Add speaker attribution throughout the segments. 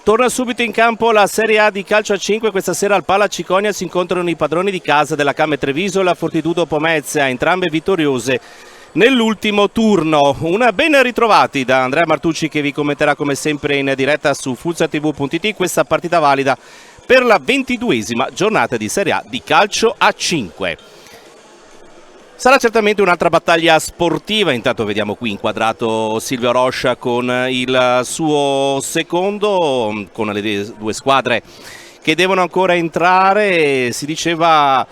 Speaker 1: Torna subito in campo la Serie A di calcio a 5. Questa sera al Pala Ciconia si incontrano i padroni di casa della Came Treviso e la Fortitudo Pomezia, entrambe vittoriose nell'ultimo turno. Una ben ritrovati da Andrea Martucci, che vi commenterà come sempre in diretta su FulsaTV.it questa partita valida per la 22esima giornata di Serie A di calcio a 5. Sarà certamente un'altra battaglia sportiva. Intanto vediamo qui inquadrato Silvio Roscia con il suo secondo, con le due squadre che devono ancora entrare. Si diceva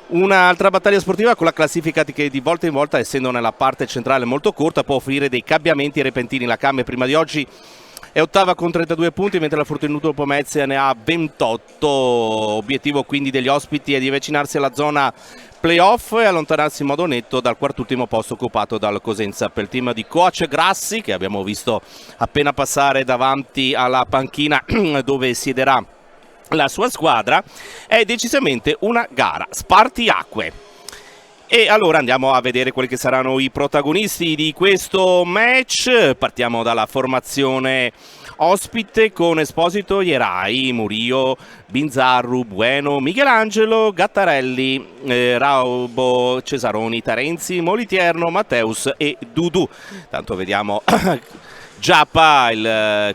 Speaker 1: un'altra battaglia sportiva con la classifica che di volta in volta, essendo nella parte centrale molto corta, può offrire dei cambiamenti repentini. La Came prima di oggi è ottava con 32 punti, mentre la Fortitudo Pomezia ne ha 28. Obiettivo quindi degli ospiti è di avvicinarsi alla zona playoff e allontanarsi in modo netto dal quartultimo posto occupato dal Cosenza. Per il team di coach Grassi, che abbiamo visto appena passare davanti alla panchina dove siederà la sua squadra, è decisamente una gara spartiacque. E allora andiamo a vedere quelli che saranno i protagonisti di questo match. Partiamo dalla formazione ospite con Esposito, Ierai, Murillo, Binzarru, Bueno, Michelangelo, Gattarelli, Raubo, Cesaroni, Tarenzi, Moliterno, Matteus e Dudu. Tanto vediamo Giappa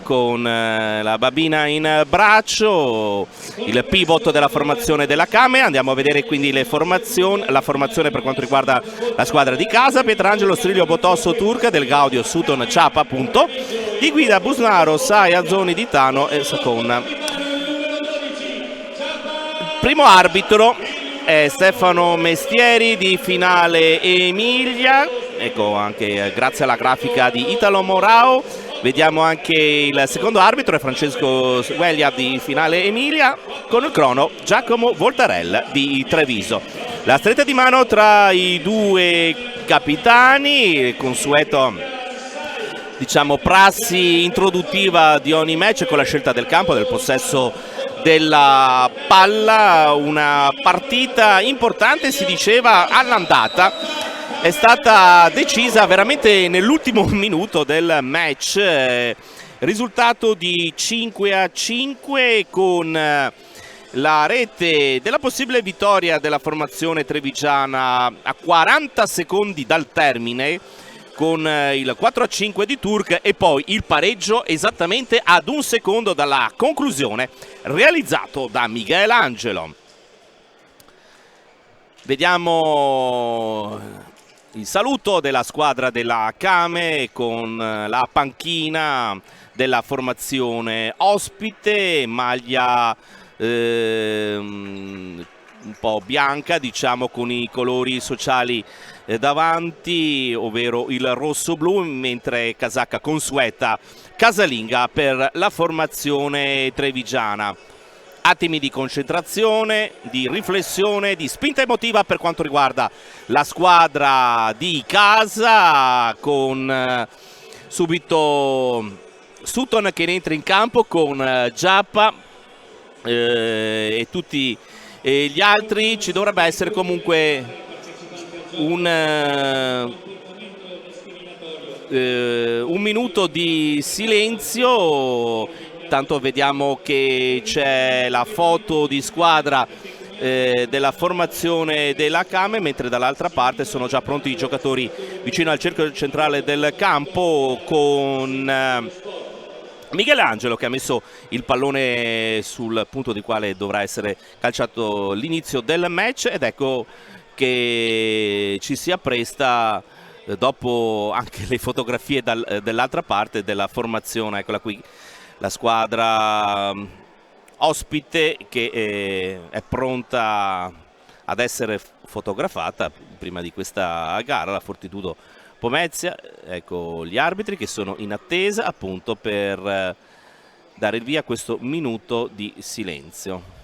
Speaker 1: con la bambina in braccio, il pivot della formazione della Came. Andiamo a vedere quindi la formazione per quanto riguarda la squadra di casa: Pietrangelo, Striglio, Botosso, Turca, Del Gaudio, Sutton, Ciapa appunto. Di guida Busnaro, Sai, Azzoni, Ditano e Sacon. Primo arbitro è Stefano Mestieri di Finale Emilia. Ecco, anche grazie alla grafica di Italo Morao. Vediamo anche il secondo arbitro, è Francesco Gueglia di Finale Emilia, con il crono Giacomo Voltarella di Treviso. La stretta di mano tra i due capitani, consueto, diciamo, prassi introduttiva di ogni match con la scelta del campo, del possesso della palla. Una partita importante, si diceva, all'andata. È stata decisa veramente nell'ultimo minuto del match, risultato di 5-5 con la rete della possibile vittoria della formazione trevigiana a 40 secondi dal termine, con il 4-5 di Turk, e poi il pareggio esattamente ad un secondo dalla conclusione, realizzato da Michelangelo. Vediamo il saluto della squadra della Came con la panchina della formazione ospite, maglia un po' bianca, diciamo, con i colori sociali davanti, ovvero il rosso-blu, mentre casacca consueta casalinga per la formazione trevigiana. Attimi di concentrazione, di riflessione, di spinta emotiva per quanto riguarda la squadra di casa, con subito Sutton che entra in campo con Giappa e tutti gli altri. Ci dovrebbe essere comunque un minuto di silenzio. Tanto vediamo che c'è la foto di squadra della formazione della Came, mentre dall'altra parte sono già pronti i giocatori vicino al cerchio centrale del campo, con Michelangelo che ha messo il pallone sul punto di quale dovrà essere calciato l'inizio del match, ed ecco che ci si appresta, dopo anche le fotografie dall'altra parte della formazione. Eccola qui, la squadra ospite che è pronta ad essere fotografata prima di questa gara, la Fortitudo Pomezia. Ecco gli arbitri che sono in attesa appunto per dare il via a questo minuto di silenzio.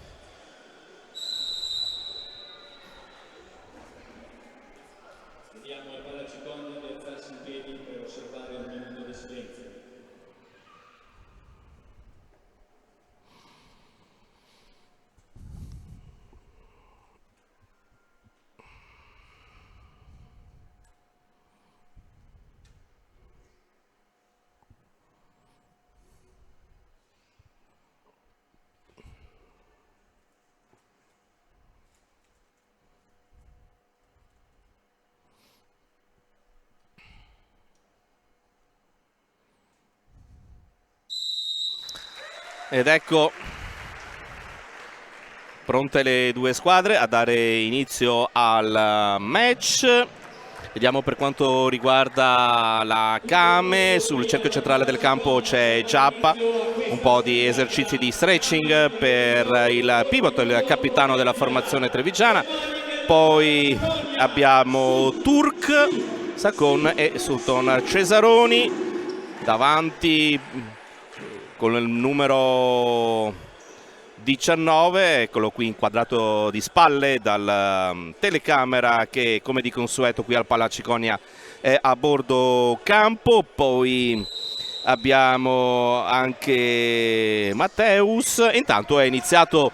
Speaker 1: Ed ecco pronte le due squadre a dare inizio al match. Vediamo per quanto riguarda la Kame, sul cerchio centrale del campo c'è Giappa, un po' di esercizi di stretching per il pivot, il capitano della formazione trevigiana. Poi abbiamo Turk, Sacon e Sutton. Cesaroni davanti con il numero 19, eccolo qui inquadrato di spalle dalla telecamera che come di consueto qui al Palaciconia è a bordo campo. Poi abbiamo anche Matteus. Intanto è iniziato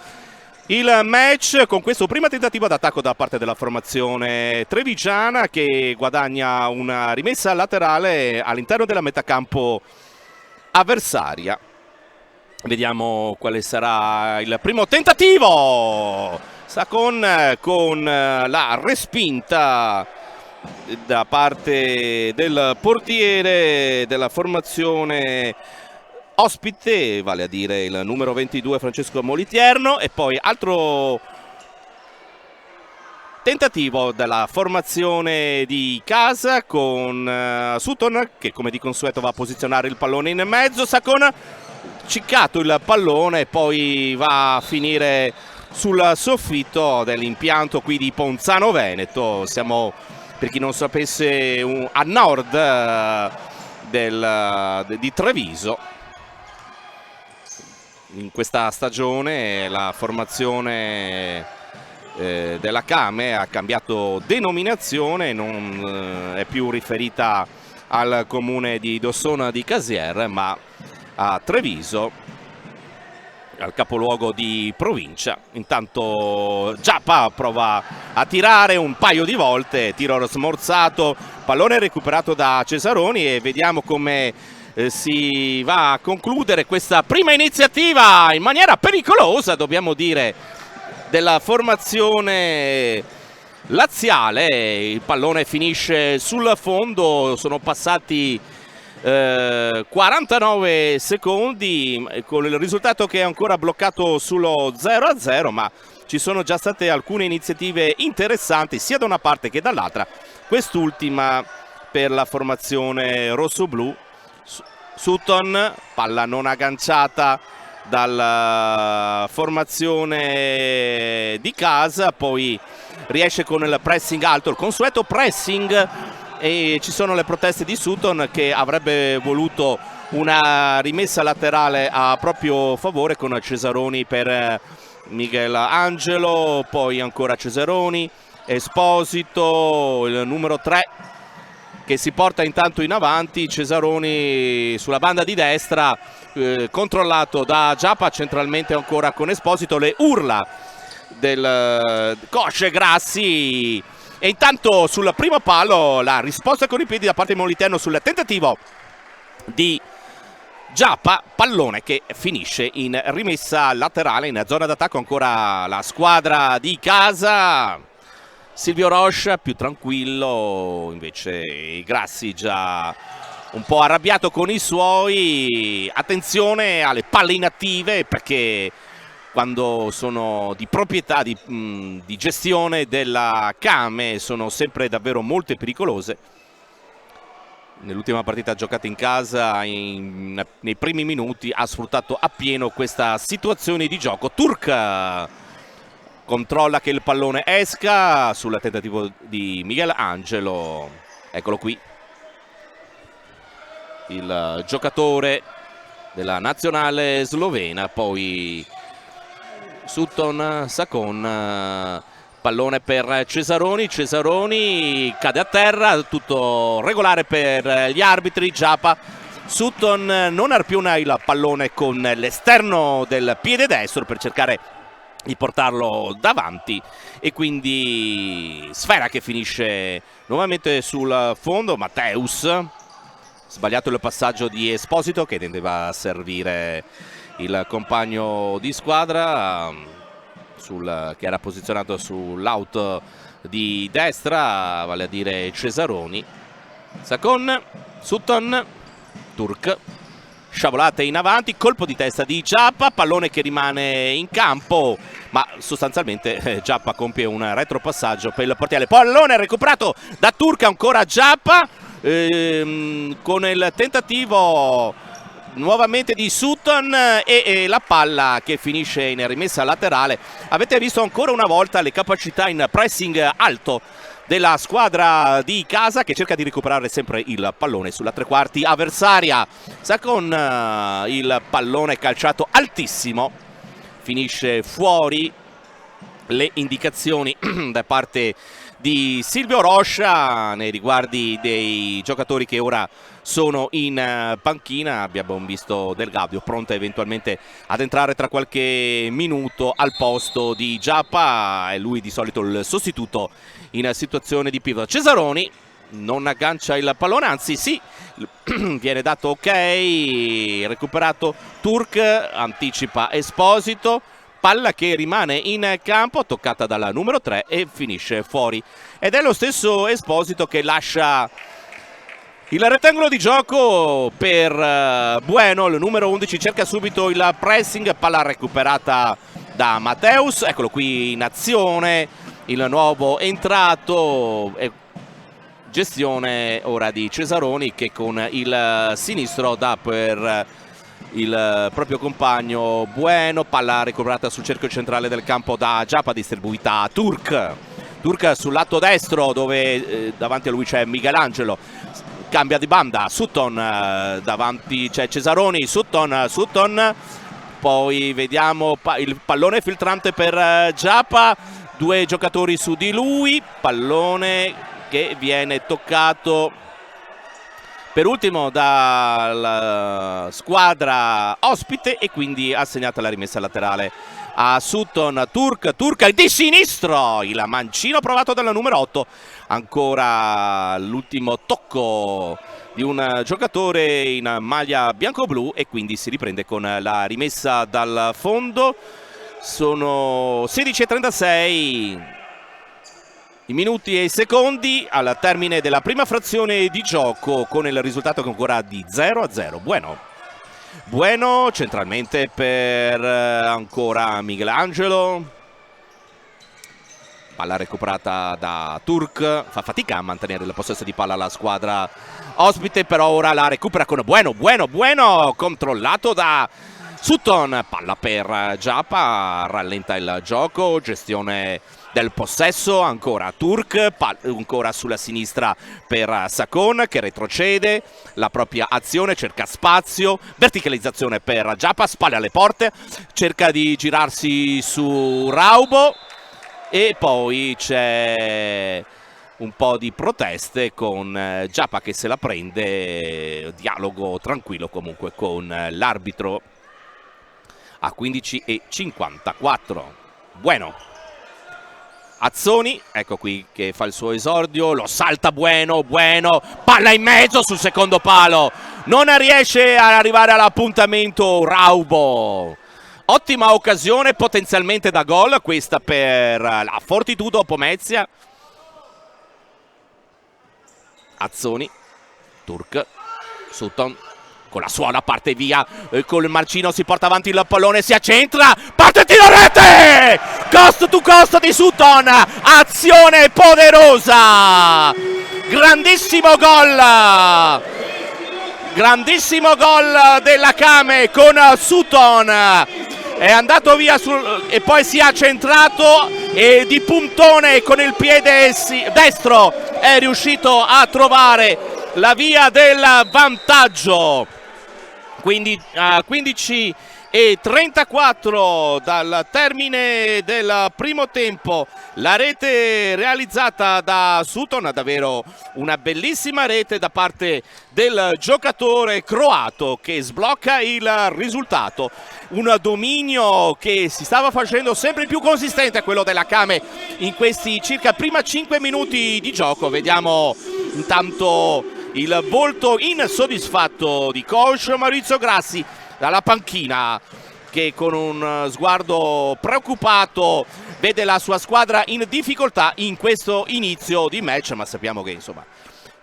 Speaker 1: il match con questo primo tentativo d'attacco da parte della formazione trevigiana, che guadagna una rimessa laterale all'interno della metacampo avversaria. Vediamo quale sarà il primo tentativo. Sacon con la respinta da parte del portiere della formazione ospite, vale a dire il numero 22 Francesco Molitierno. E poi altro tentativo della formazione di casa con Sutton, che come di consueto va a posizionare il pallone in mezzo. Sacon ciccato il pallone e poi va a finire sul soffitto dell'impianto qui di Ponzano Veneto. Siamo, per chi non sapesse, a nord di Treviso. In questa stagione la formazione della Kame ha cambiato denominazione, non è più riferita al comune di Dossona di Casier, ma a Treviso, al capoluogo di provincia. Intanto Giappa prova a tirare un paio di volte, tiro smorzato, pallone recuperato da Cesaroni, e vediamo come si va a concludere questa prima iniziativa in maniera pericolosa, dobbiamo dire, della formazione laziale. Il pallone finisce sul fondo, sono passati 49 secondi con il risultato che è ancora bloccato sullo 0-0, ma ci sono già state alcune iniziative interessanti sia da una parte che dall'altra, quest'ultima per la formazione rossoblu. Sutton, palla non agganciata dalla formazione di casa, poi riesce con il pressing alto, il consueto pressing, e ci sono le proteste di Sutton che avrebbe voluto una rimessa laterale a proprio favore con Cesaroni per Miguel Angelo, poi ancora Cesaroni, Esposito, il numero 3 che si porta intanto in avanti, Cesaroni sulla banda di destra, controllato da Giappa, centralmente ancora con Esposito, le urla del Cosce Grassi. E intanto sul primo palo la risposta con i piedi da parte di Moliterno sul tentativo di Giappa, pallone che finisce in rimessa laterale. In zona d'attacco ancora la squadra di casa, Silvio Roche più tranquillo, invece Grassi già un po' arrabbiato con i suoi. Attenzione alle palle inattive, perché quando sono di proprietà, di gestione della Kame, sono sempre davvero molto pericolose. Nell'ultima partita giocata in casa, nei primi minuti, ha sfruttato appieno questa situazione di gioco. Turk controlla che il pallone esca sul tentativo di Miguel Angelo. Eccolo qui, il giocatore della nazionale slovena. Poi Sutton, Sacon, pallone per Cesaroni, Cesaroni cade a terra, tutto regolare per gli arbitri. Giappa, Sutton non arpiona il pallone con l'esterno del piede destro per cercare di portarlo davanti, e quindi sfera che finisce nuovamente sul fondo. Matteus, sbagliato il passaggio di Esposito che tendeva a servire il compagno di squadra che era posizionato sull'out di destra, vale a dire Cesaroni. Sacon, Sutton, Turk, sciabolate in avanti, colpo di testa di Giappa, pallone che rimane in campo, ma sostanzialmente Giappa compie un retropassaggio per il portiere. Pallone recuperato da Turk, ancora Giappa, con il tentativo nuovamente di Sutton e la palla che finisce in rimessa laterale. Avete visto ancora una volta le capacità in pressing alto della squadra di casa, che cerca di recuperare sempre il pallone sulla tre quarti avversaria. Con il pallone calciato altissimo finisce fuori. Le indicazioni da parte di Silvio Roscia nei riguardi dei giocatori che ora sono in panchina. Abbiamo visto Del Gaudio pronta eventualmente ad entrare tra qualche minuto al posto di Giappa, è lui di solito il sostituto in situazione di pivot. Cesaroni non aggancia il pallone, anzi sì, viene dato ok, recuperato Turk, anticipa Esposito, palla che rimane in campo, toccata dalla numero 3 e finisce fuori. Ed è lo stesso Esposito che lascia il rettangolo di gioco per Bueno, il numero 11 cerca subito il pressing, palla recuperata da Matteus, eccolo qui in azione, il nuovo entrato, gestione ora di Cesaroni che con il sinistro dà per il proprio compagno Bueno, palla recuperata sul cerchio centrale del campo da Giappa, distribuita a Turk sul lato destro dove davanti a lui c'è Michelangelo, cambia di banda, Sutton, davanti c'è Cesaroni, Sutton, poi vediamo il pallone filtrante per Giappa, due giocatori su di lui, pallone che viene toccato per ultimo dalla squadra ospite e quindi assegnata la rimessa laterale a Sutton. Turk di sinistro, il mancino provato dalla numero 8, ancora l'ultimo tocco di un giocatore in maglia bianco-blu e quindi si riprende con la rimessa dal fondo. Sono 16:36 i minuti e i secondi al termine della prima frazione di gioco, con il risultato che ancora di 0-0. Bueno centralmente per ancora Michelangelo, palla recuperata da Turk, fa fatica a mantenere il possesso di palla la squadra ospite, però ora la recupera con Bueno controllato da Sutton, palla per Giappa, rallenta il gioco, gestione del possesso, ancora Turk, ancora sulla sinistra per Sacon che retrocede la propria azione, cerca spazio, verticalizzazione per Giappa, spalle alle porte, cerca di girarsi su Raubo e poi c'è un po' di proteste con Giappa che se la prende, dialogo tranquillo comunque con l'arbitro a 15:54. Bueno, Azzoni, ecco qui che fa il suo esordio, lo salta Bueno, palla in mezzo sul secondo palo, non riesce ad arrivare all'appuntamento Raubo. Ottima occasione potenzialmente da gol questa per la Fortitudo Pomezia. Azzoni, Turk, Sutton con la suola parte via, col Marcino si porta avanti il pallone, si accentra, parte tiro rete, cost to cost di Sutton, azione poderosa, grandissimo gol della Kame con Sutton, è andato via e poi si è centrato e di puntone con il piede destro è riuscito a trovare la via del vantaggio. Quindi a 15:34 dal termine del primo tempo, la rete realizzata da Sutton, davvero una bellissima rete da parte del giocatore croato che sblocca il risultato. Un dominio che si stava facendo sempre più consistente, quello della Kame in questi circa prima 5 minuti di gioco. Vediamo intanto il volto insoddisfatto di coach Maurizio Grassi dalla panchina, che con un sguardo preoccupato vede la sua squadra in difficoltà in questo inizio di match, ma sappiamo che insomma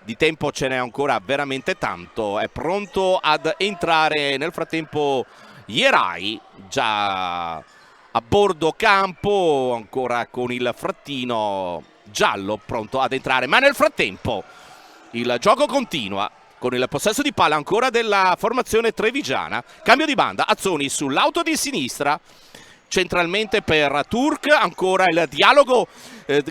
Speaker 1: di tempo ce n'è ancora veramente tanto. È pronto ad entrare nel frattempo Ierai, già a bordo campo, ancora con il frattino giallo pronto ad entrare, ma nel frattempo il gioco continua con il possesso di palla ancora della formazione trevigiana. Cambio di banda, Azzoni sull'auto di sinistra, centralmente per Turk, ancora il dialogo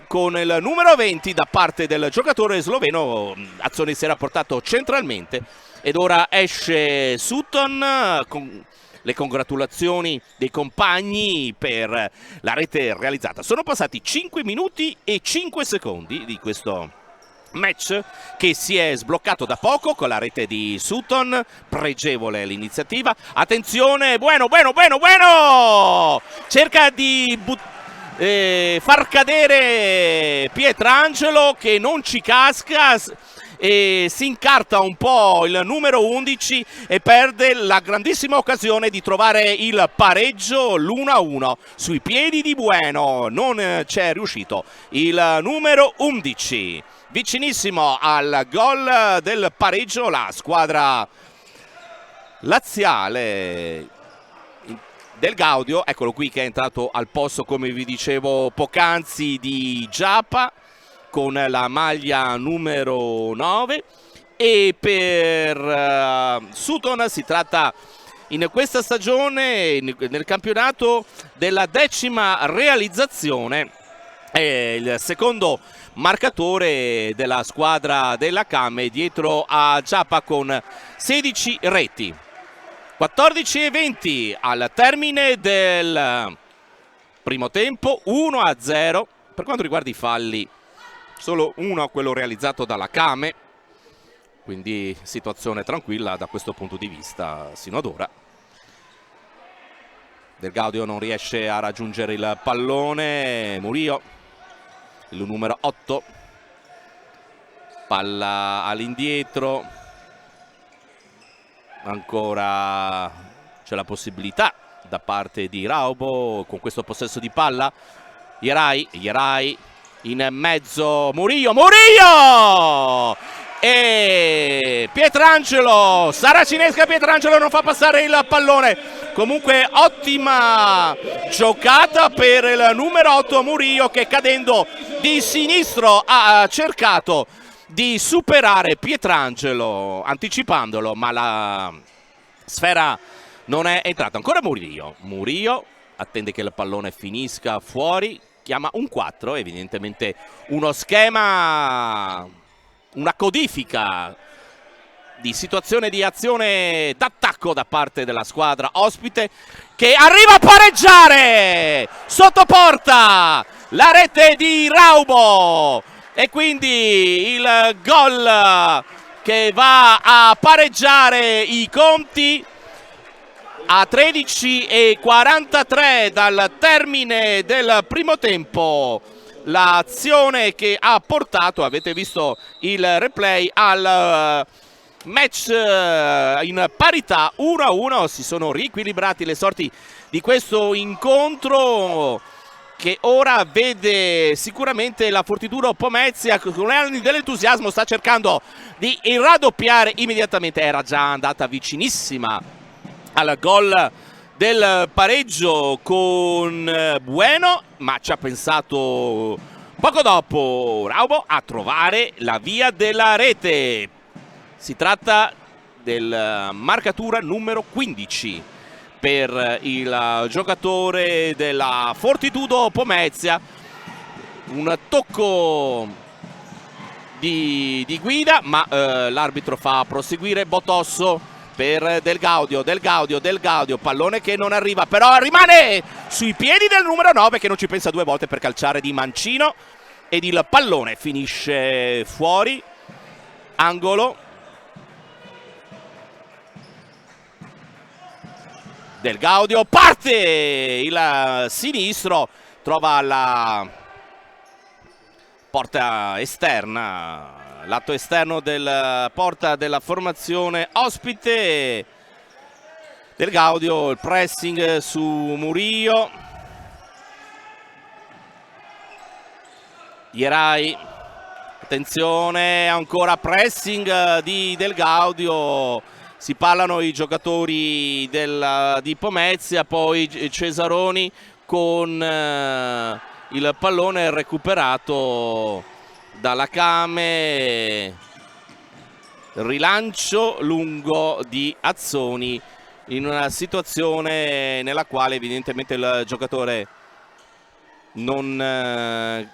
Speaker 1: con il numero 20 da parte del giocatore sloveno. Azzoni si era portato centralmente ed ora esce Sutton con le congratulazioni dei compagni per la rete realizzata. Sono passati 5 minuti e 5 secondi di questo match che si è sbloccato da poco con la rete di Sutton. Pregevole l'iniziativa. Attenzione, bueno! Cerca di far cadere Pietrangelo, che non ci casca e si incarta un po' il numero 11 e perde la grandissima occasione di trovare il pareggio, l'1-1 sui piedi di Bueno. Non c'è riuscito il numero 11. Vicinissimo al gol del pareggio la squadra laziale. Del Gaudio, eccolo qui che è entrato al posto, come vi dicevo poc'anzi, di Giappa con la maglia numero 9. E per Sutton si tratta in questa stagione, nel campionato, della 10ª realizzazione. È il secondo marcatore della squadra della Came dietro a Giappa con 16 reti. 14:20 al termine del primo tempo, 1-0. Per quanto riguarda i falli, solo uno quello realizzato dalla Came, quindi situazione tranquilla da questo punto di vista sino ad ora. Del Gaudio non riesce a raggiungere il pallone. Murillo, il numero 8, palla all'indietro. Ancora c'è la possibilità da parte di Raubo con questo possesso di palla. Ierai in mezzo, Murillo e Pietrangelo, Saracinesca. Pietrangelo non fa passare il pallone. Comunque ottima giocata per il numero 8 Murillo, che cadendo di sinistro ha cercato di superare Pietrangelo anticipandolo, ma la sfera non è entrata. Ancora Murillo attende che il pallone finisca fuori, chiama un 4, evidentemente uno schema, una codifica di situazione di azione d'attacco da parte della squadra ospite, che arriva a pareggiare sotto porta la rete di Raubo. E quindi il gol che va a pareggiare i conti a 13:43 dal termine del primo tempo. L'azione che ha portato, avete visto il replay, al match in parità 1-1. Si sono riequilibrati le sorti di questo incontro, che ora vede sicuramente la Fortitudo Pomezia con anni dell'entusiasmo, sta cercando di raddoppiare immediatamente. Era già andata vicinissima al gol del pareggio con Bueno, ma ci ha pensato poco dopo Raubo a trovare la via della rete. Si tratta del marcatura numero 15 per il giocatore della Fortitudo Pomezia. Un tocco di guida, ma l'arbitro fa proseguire. Botosso per Del Gaudio, pallone che non arriva, però rimane sui piedi del numero 9, che non ci pensa due volte per calciare di mancino, ed il pallone finisce fuori, angolo. Del Gaudio, parte il sinistro, trova la porta esterna, lato esterno del porta della formazione ospite. Del Gaudio, il pressing su Murillo. Ierai Attenzione, ancora pressing di Del Gaudio, si parlano i giocatori di Pomezia, poi Cesaroni con il pallone recuperato dalla Came, rilancio lungo di Azzoni in una situazione nella quale evidentemente il giocatore non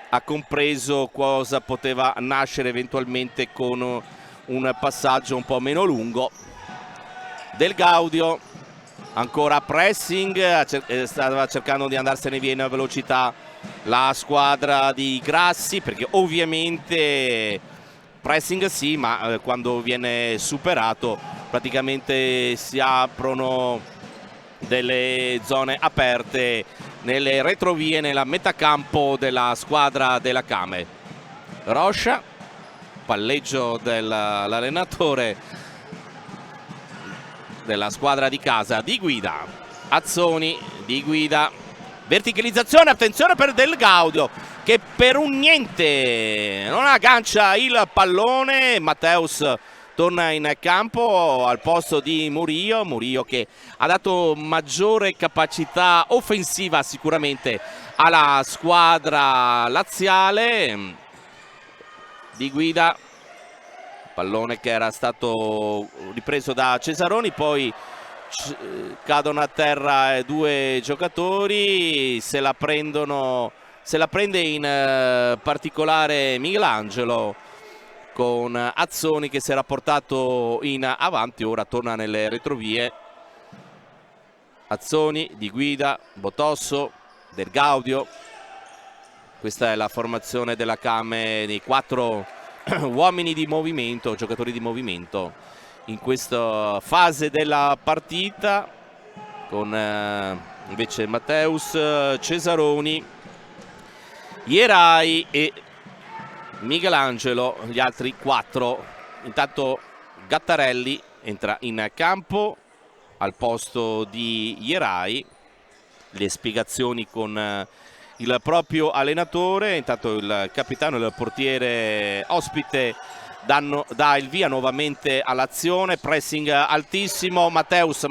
Speaker 1: ha compreso cosa poteva nascere eventualmente con un passaggio un po' meno lungo. Del Gaudio, ancora pressing, stava cercando di andarsene via in velocità la squadra di Grassi, perché ovviamente pressing sì, ma quando viene superato praticamente si aprono delle zone aperte nelle retrovie, nella metà campo della squadra della Came. Roscia, palleggio dell'allenatore della squadra di casa, Di Guida. Azzoni, Di Guida, verticalizzazione, attenzione per Del Gaudio che per un niente non aggancia il pallone. Matteus torna in campo al posto di Murillo. Murillo che ha dato maggiore capacità offensiva sicuramente alla squadra laziale. Di Guida, pallone che era stato ripreso da Cesaroni, poi cadono a terra due giocatori, se la prende in particolare Michelangelo, con Azzoni che si era portato in avanti, ora torna nelle retrovie. Azzoni, Di Guida, Botosso, Del Gaudio. Questa è la formazione della Came, dei 4 uomini di movimento, giocatori di movimento in questa fase della partita, con invece Matteus, Cesaroni, Ierai e Michelangelo, gli altri 4. Intanto Gattarelli entra in campo al posto di Ierai, le spiegazioni con il proprio allenatore. Intanto il capitano e il portiere ospite dà il via nuovamente all'azione, pressing altissimo. Matteus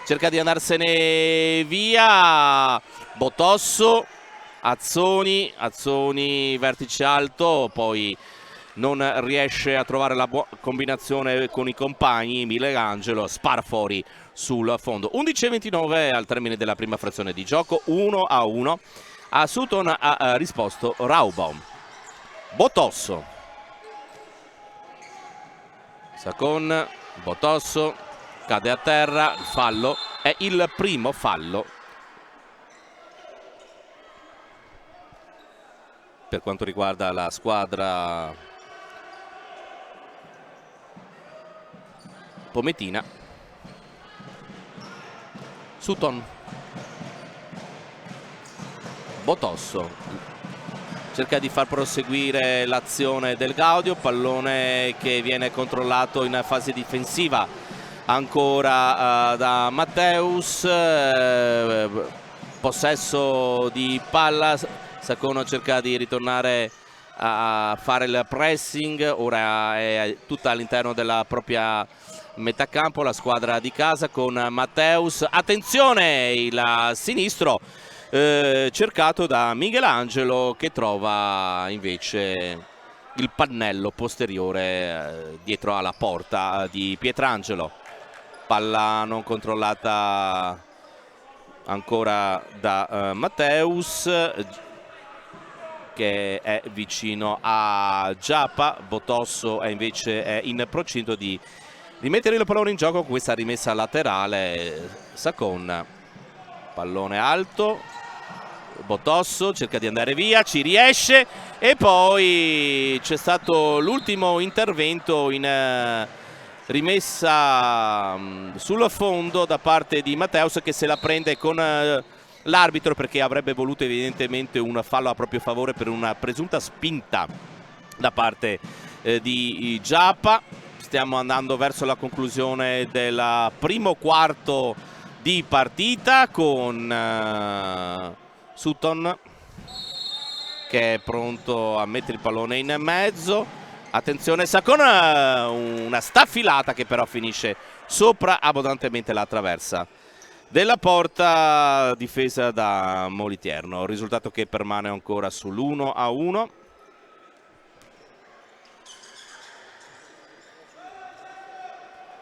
Speaker 1: cerca di andarsene via, Botosso, Azzoni, vertice alto, poi non riesce a trovare la combinazione con i compagni. Michelangelo spara fuori sul fondo. 11:29 al termine della prima frazione di gioco, 1-1. A Sutton ha risposto Raubaum. Botosso, Sacon, Botosso cade a terra, il fallo è il primo fallo per quanto riguarda la squadra pometina. Sutton, Botosso cerca di far proseguire l'azione del Gaudio, pallone che viene controllato in fase difensiva ancora da Matteus, possesso di palla. Sacono cerca di ritornare a fare il pressing, ora è tutta all'interno della propria metà campo la squadra di casa con Matteus. Attenzione, il sinistro cercato da Michelangelo, che trova invece il pannello posteriore dietro alla porta di Pietrangelo. Palla non controllata ancora da Matteus, che è vicino a Giappa. Botosso è in procinto di rimettere il pallone in gioco con questa rimessa laterale. Sacon, pallone alto, Botosso cerca di andare via, ci riesce, e poi c'è stato l'ultimo intervento in rimessa sul fondo da parte di Matteus, che se la prende con l'arbitro perché avrebbe voluto evidentemente un fallo a proprio favore per una presunta spinta da parte di Giappa. Stiamo andando verso la conclusione del primo quarto di partita, con Sutton che è pronto a mettere il pallone in mezzo. Attenzione Sacona, una staffilata che però finisce sopra abbondantemente la traversa della porta difesa da Moliterno. Risultato che permane ancora sull'1-1.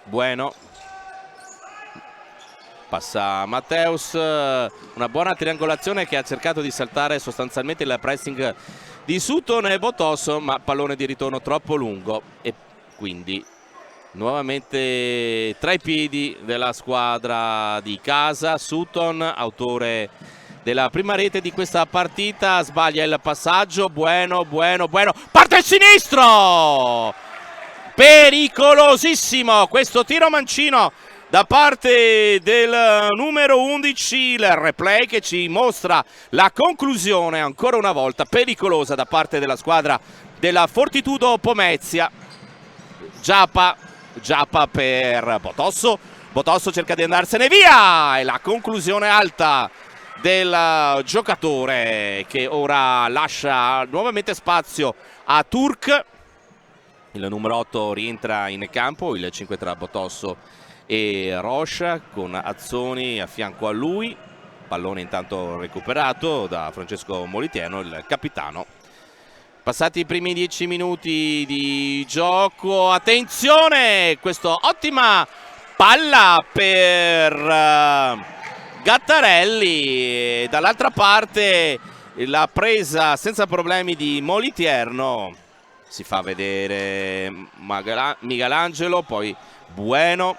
Speaker 1: Bueno, passa Matteus, una buona triangolazione che ha cercato di saltare sostanzialmente il pressing di Sutton e Botosso, ma pallone di ritorno troppo lungo e quindi nuovamente tra i piedi della squadra di casa. Sutton, autore della prima rete di questa partita, sbaglia il passaggio. Bueno, parte il sinistro! Pericolosissimo questo tiro mancino da parte del numero 11, il replay che ci mostra la conclusione ancora una volta pericolosa da parte della squadra della Fortitudo Pomezia. Giappa per Botosso cerca di andarsene via e la conclusione alta del giocatore che ora lascia nuovamente spazio a Turk. Il numero 8 rientra in campo, il 5 tra Botosso e Rocha con Azzoni a fianco a lui. Pallone intanto recuperato da Francesco Moliterno, il capitano. Passati i primi 10 minuti di gioco, attenzione, questa ottima palla per Gattarelli, dall'altra parte la presa senza problemi di Moliterno, si fa vedere Michelangelo, poi Bueno,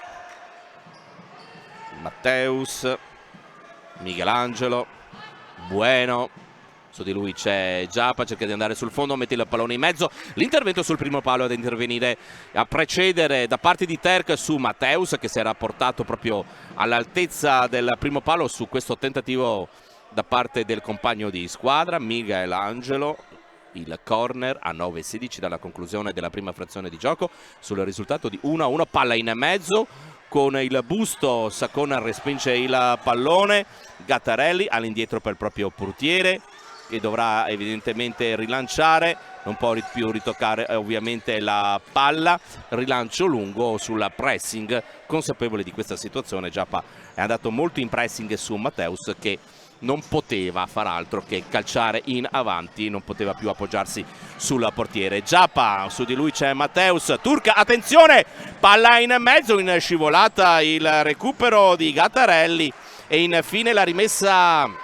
Speaker 1: Matteus, Michelangelo, Bueno, su di lui c'è Giappa, cerca di andare sul fondo, mette il pallone in mezzo, l'intervento sul primo palo ad intervenire, a precedere da parte di Terk su Matteus che si era portato proprio all'altezza del primo palo su questo tentativo da parte del compagno di squadra. Michelangelo, il corner a 9:16 dalla conclusione della prima frazione di gioco sul risultato di 1-1, palla in mezzo con il busto, Sacona respinge il pallone, Gattarelli all'indietro per il proprio portiere che dovrà evidentemente rilanciare, non può più ritoccare ovviamente la palla, rilancio lungo sul pressing, consapevole di questa situazione Giappa è andato molto in pressing su Matteus che non poteva far altro che calciare in avanti, non poteva più appoggiarsi sul portiere. Giappa, su di lui c'è Matteus, Turk, attenzione, palla in mezzo, in scivolata il recupero di Gattarelli e infine la rimessa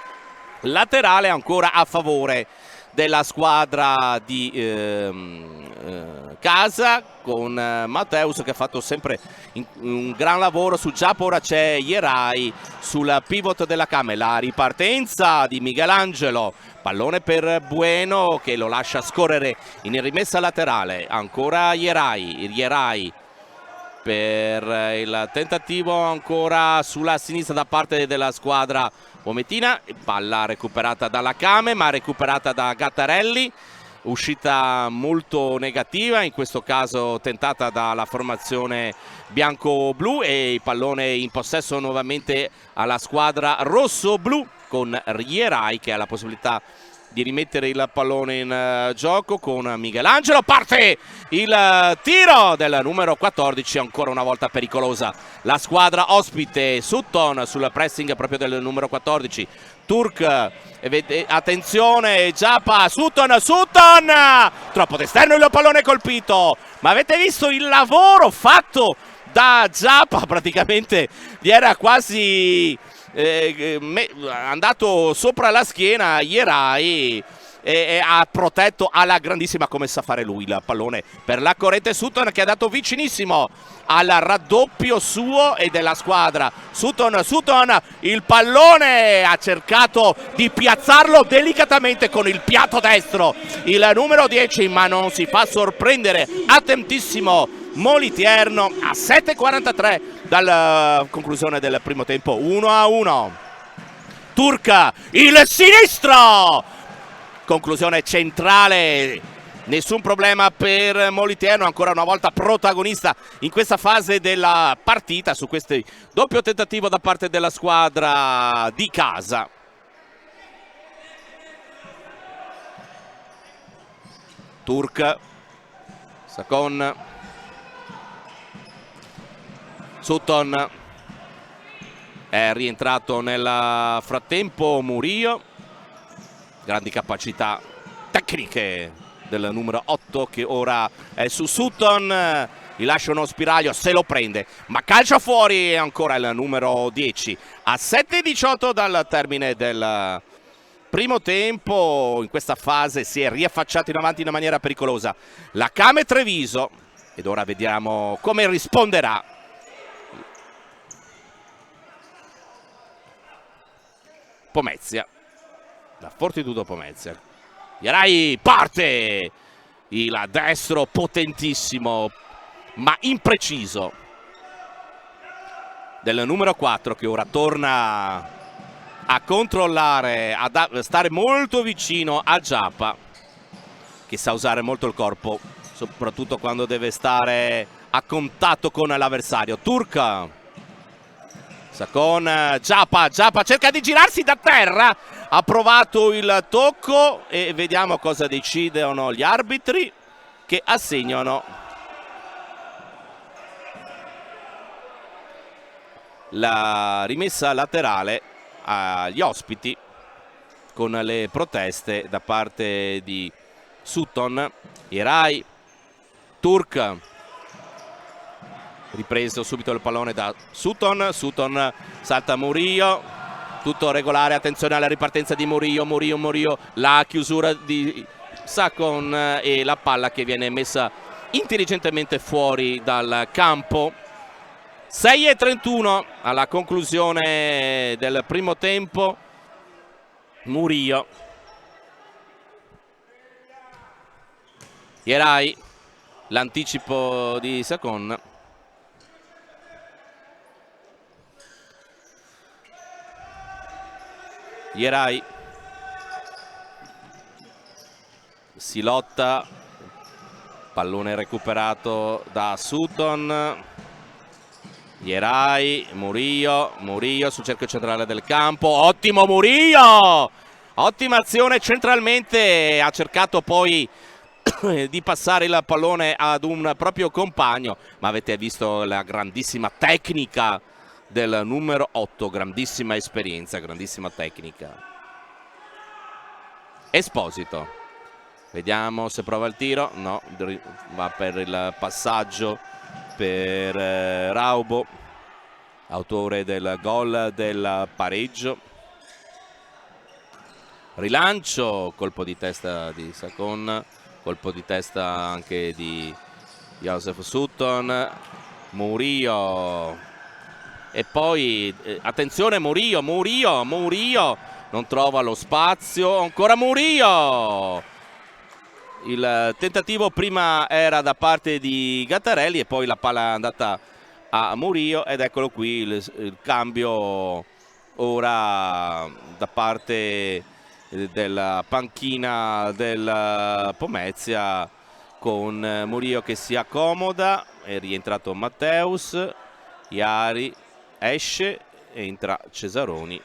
Speaker 1: laterale ancora a favore della squadra di casa con Matteus che ha fatto sempre un gran lavoro su Giappa. Ora c'è Ierai sul pivot della Came, la ripartenza di Michelangelo, pallone per Bueno che lo lascia scorrere in rimessa laterale, ancora Ierai per il tentativo ancora sulla sinistra da parte della squadra Pometina, palla recuperata dalla Came ma recuperata da Gattarelli, uscita molto negativa, in questo caso tentata dalla formazione bianco-blu e il pallone in possesso nuovamente alla squadra rosso-blu con Ierai che ha la possibilità di rimettere il pallone in gioco con Michelangelo, parte il tiro del numero 14, ancora una volta pericolosa la squadra ospite. Sutton sul pressing proprio del numero 14, Turk, attenzione, Giappa, Sutton, troppo d'esterno, il pallone colpito, ma avete visto il lavoro fatto da Giappa? Praticamente gli era quasi andato sopra la schiena Ierai e ha protetto alla grandissima come sa fare lui il pallone per la corrente Sutton che ha dato vicinissimo al raddoppio suo e della squadra. Sutton, il pallone ha cercato di piazzarlo delicatamente con il piatto destro il numero 10 ma non si fa sorprendere, attentissimo Moliterno a 7:43 dalla conclusione del primo tempo. 1-1. Turk, il sinistro, conclusione centrale, nessun problema per Moliterno, ancora una volta protagonista in questa fase della partita su questo doppio tentativo da parte della squadra di casa. Turk, Sakon, Sutton, è rientrato nel frattempo Murillo, grandi capacità tecniche del numero 8 che ora è su Sutton, gli lascia uno spiraglio, se lo prende, ma calcia fuori ancora il numero 10 a 7:18 dal termine del primo tempo. In questa fase si è riaffacciato in avanti in una maniera pericolosa la Kame Treviso ed ora vediamo come risponderà Pomezia, la Fortitudo Pomezia. Ierai parte, il destro potentissimo ma impreciso del numero 4 che ora torna a controllare, a stare molto vicino a Giappa, che sa usare molto il corpo, soprattutto quando deve stare a contatto con l'avversario. Turk, Sakon, Giappa cerca di girarsi da terra, ha provato il tocco e vediamo cosa decidono gli arbitri, che assegnano la rimessa laterale agli ospiti con le proteste da parte di Sutton. Ierai, Turk, ripreso subito il pallone da Sutton, salta Murillo, tutto regolare, attenzione alla ripartenza di Murillo, la chiusura di Sakon e la palla che viene messa intelligentemente fuori dal campo. 6:31 alla conclusione del primo tempo. Murillo, Ierai, l'anticipo di Sakon, Ierai, si lotta, pallone recuperato da Sutton. Ierai, Murillo sul cerchio centrale del campo, ottimo Murillo, ottima azione centralmente, ha cercato poi di passare il pallone ad un proprio compagno, ma avete visto la grandissima tecnica del numero 8, grandissima esperienza, grandissima tecnica. Esposito, vediamo se prova il tiro, no, va per il passaggio per Raubo, autore del gol del pareggio. Rilancio, colpo di testa di Sakon, colpo di testa anche di Joseph Sutton. Murillo, e poi attenzione Murillo non trova lo spazio, ancora Murillo. Il tentativo prima era da parte di Gattarelli e poi la palla è andata a Murillo ed eccolo qui il cambio ora da parte della panchina del Pomezia, con Murillo che si accomoda, è rientrato Matteus, Iari esce, entra Cesaroni.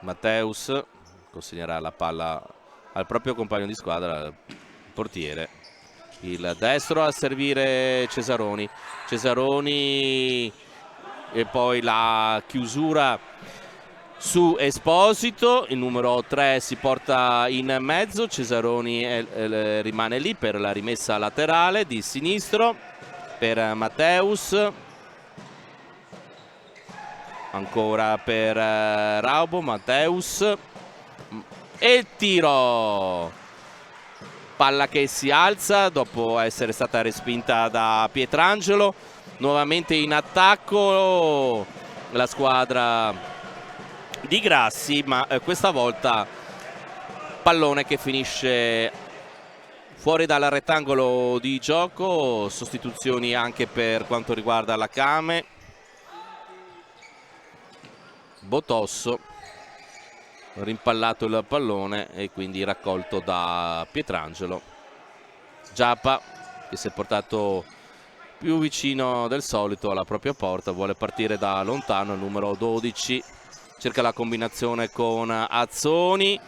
Speaker 1: Matteus consegnerà la palla al proprio compagno di squadra, il portiere, il destro a servire Cesaroni e poi la chiusura su Esposito, il numero 3 si porta in mezzo, Cesaroni rimane lì per la rimessa laterale di sinistro per Matteus, ancora per Raubo, Matteus e il tiro, palla che si alza dopo essere stata respinta da Pietrangelo, nuovamente in attacco la squadra di Grassi, ma questa volta pallone che finisce fuori dal rettangolo di gioco. Sostituzioni anche per quanto riguarda la Kame. Botosso, rimpallato il pallone e quindi raccolto da Pietrangelo. Giappa che si è portato più vicino del solito alla propria porta, vuole partire da lontano, il numero 12 cerca la combinazione con Azzoni,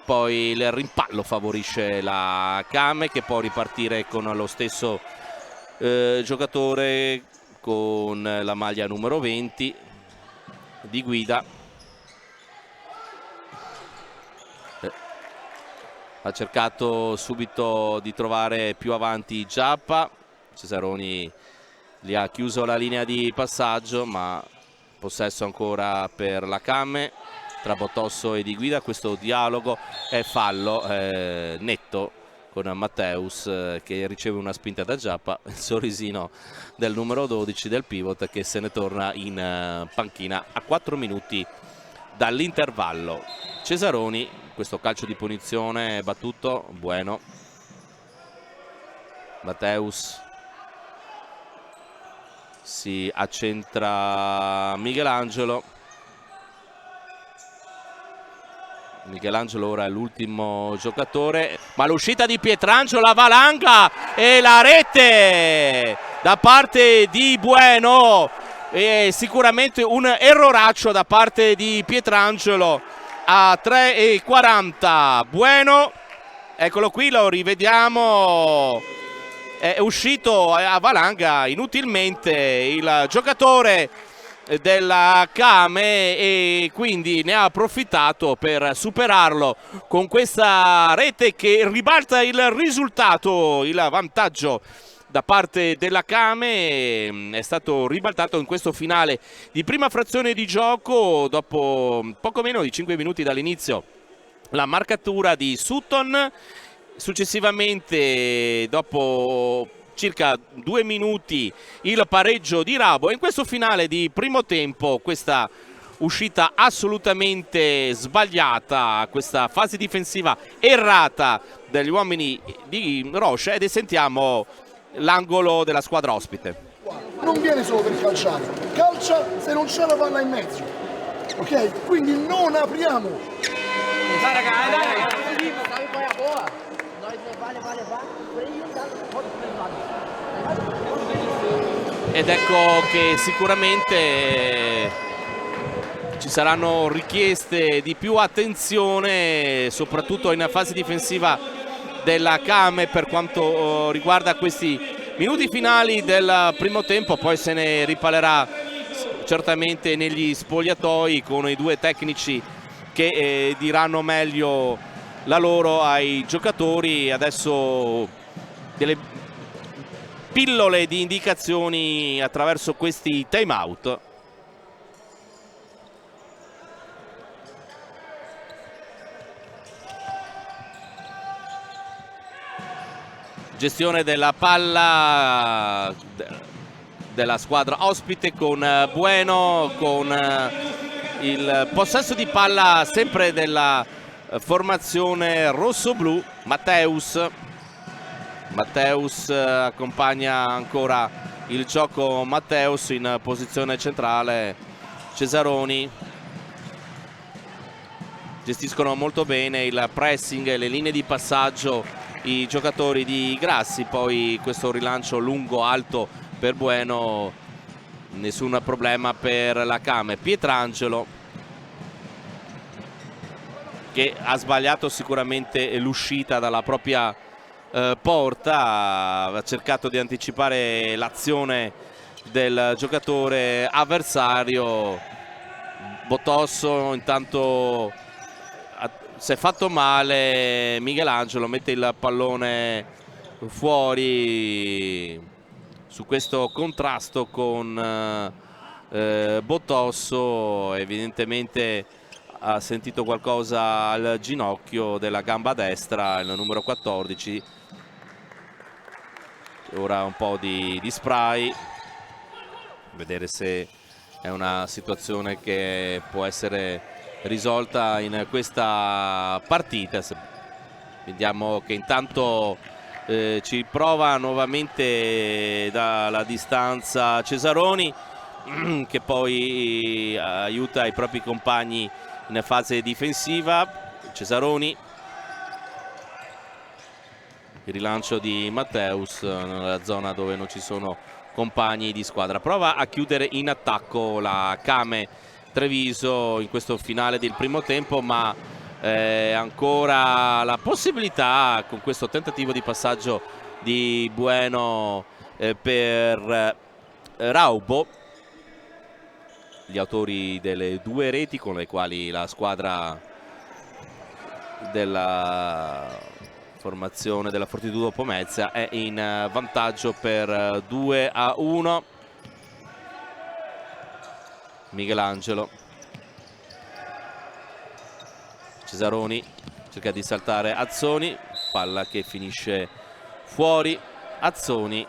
Speaker 1: poi il rimpallo favorisce la Kame, che può ripartire con lo stesso giocatore con la maglia numero 20 di guida. Ha cercato subito di trovare più avanti Giappa, Cesaroni gli ha chiuso la linea di passaggio, ma possesso ancora per la Kame tra Botosso e di guida. Questo dialogo è fallo netto con Matteus che riceve una spinta da Giappa, il sorrisino del numero 12 del pivot che se ne torna in panchina a 4 minuti dall'intervallo. Cesaroni, questo calcio di punizione battuto, Bueno. Matteus, si accentra Michelangelo. Michelangelo ora è l'ultimo giocatore, ma l'uscita di Pietrangelo, la valanga e la rete da parte di Bueno, e sicuramente un erroraccio da parte di Pietrangelo a 3:40. Bueno, eccolo qui, lo rivediamo, è uscito a valanga inutilmente il giocatore della Kame e quindi ne ha approfittato per superarlo con questa rete che ribalta il risultato. Il vantaggio da parte della Kame è stato ribaltato in questo finale di prima frazione di gioco, dopo poco meno di 5 minuti dall'inizio la marcatura di Sutton, successivamente dopo circa 2 minuti il pareggio di Rabo, e in questo finale di primo tempo questa uscita assolutamente sbagliata, questa fase difensiva errata degli uomini di Roche, ed sentiamo l'angolo della squadra ospite.
Speaker 2: Non viene solo per calciare, calcia se non c'è la palla in mezzo, ok? Quindi non apriamo.
Speaker 1: Ed ecco che sicuramente ci saranno richieste di più attenzione, soprattutto in fase difensiva della Kame per quanto riguarda questi minuti finali del primo tempo. Poi se ne riparlerà certamente negli spogliatoi con i due tecnici che diranno meglio la loro ai giocatori. Adesso delle pillole di indicazioni attraverso questi time out. Gestione della palla della squadra ospite con Bueno, con il possesso di palla sempre della formazione rosso-blu. Matteus accompagna ancora il gioco. Matteus in posizione centrale, Cesaroni gestiscono molto bene il pressing e le linee di passaggio i giocatori di Grassi. Poi questo rilancio lungo alto per Bueno, nessun problema per la Kame. Pietrangelo che ha sbagliato sicuramente l'uscita dalla propria porta, ha cercato di anticipare l'azione del giocatore avversario. Botosso intanto si è fatto male, Michelangelo mette il pallone fuori su questo contrasto con Botosso. Evidentemente ha sentito qualcosa al ginocchio della gamba destra, il numero 14. Ora un po' di spray, vedere se è una situazione che può essere risolta in questa partita. Vediamo che intanto ci prova nuovamente dalla distanza Cesaroni, che poi aiuta i propri compagni in fase difensiva. Cesaroni, il rilancio di Matteus nella zona dove non ci sono compagni di squadra. Prova a chiudere in attacco la Kame Treviso in questo finale del primo tempo, ma ancora la possibilità con questo tentativo di passaggio di Bueno per Raubo, gli autori delle 2 reti con le quali la squadra della formazione della Fortitudo Pomezia è in vantaggio per 2-1. Michelangelo, Cesaroni cerca di saltare Azzoni, palla che finisce fuori. Azzoni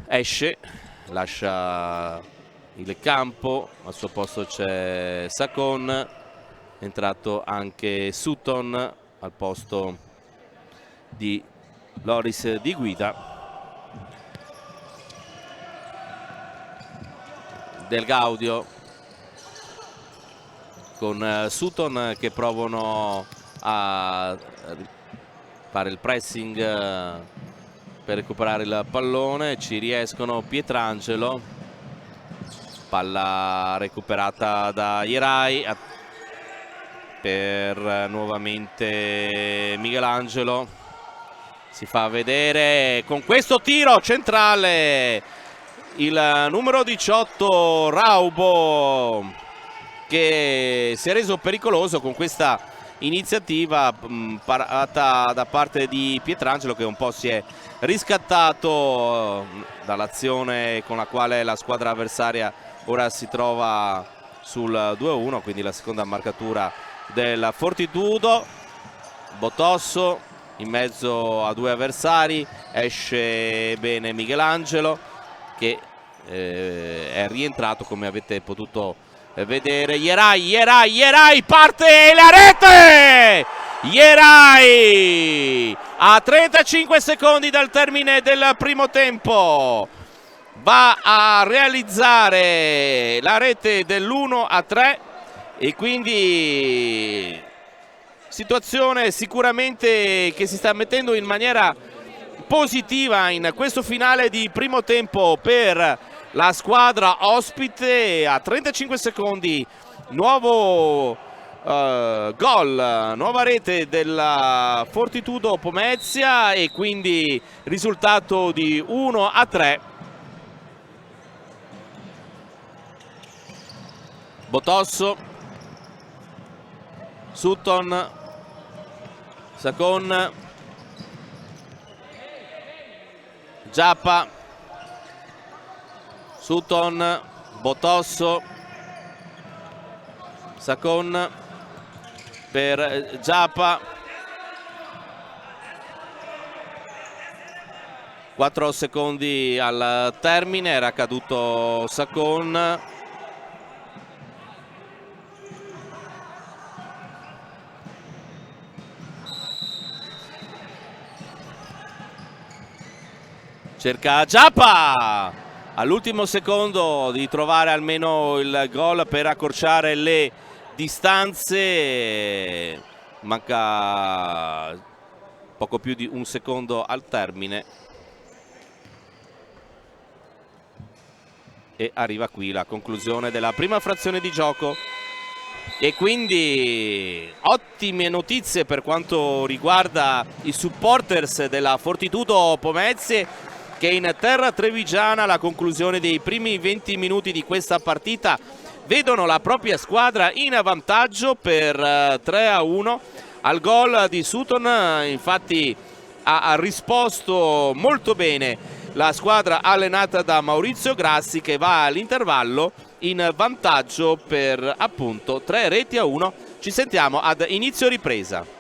Speaker 1: esce, lascia il campo, al suo posto c'è Sacon, è entrato anche Sutton al posto di Loris Di Guida. Del Gaudio con Sutton che provano a fare il pressing per recuperare il pallone, ci riescono. Pietrangelo, palla recuperata da Ierai per nuovamente Michelangelo, si fa vedere con questo tiro centrale il numero 18 Raubo, che si è reso pericoloso con questa iniziativa parata da parte di Pietrangelo, che un po' si è riscattato dall'azione con la quale la squadra avversaria ora si trova sul 2-1, quindi la seconda marcatura del Fortitudo. Botosso in mezzo a 2 avversari, esce bene Michelangelo che è rientrato, come avete potuto vedere. Ierai parte la rete! Ierai a 35 secondi dal termine del primo tempo va a realizzare la rete dell'1-3 e quindi situazione sicuramente che si sta mettendo in maniera positiva in questo finale di primo tempo per la squadra ospite. A 35 secondi nuovo gol, nuova rete della Fortitudo Pomezia e quindi risultato di 1-3. Botosso, Sutton, Sacon, Giappa, Sutton, Botosso, Sacon per Giappa, 4 secondi al termine, era caduto Sacon. Cerca Giappa all'ultimo secondo di trovare almeno il gol per accorciare le distanze, manca poco più di un secondo al termine e arriva qui la conclusione della prima frazione di gioco. E quindi ottime notizie per quanto riguarda i supporters della Fortitudo Pomezia, che in terra trevigiana alla conclusione dei primi 20 minuti di questa partita vedono la propria squadra in vantaggio per 3-1. Al gol di Sutton infatti ha risposto molto bene la squadra allenata da Maurizio Grassi, che va all'intervallo in vantaggio per appunto 3-1. Ci sentiamo ad inizio ripresa.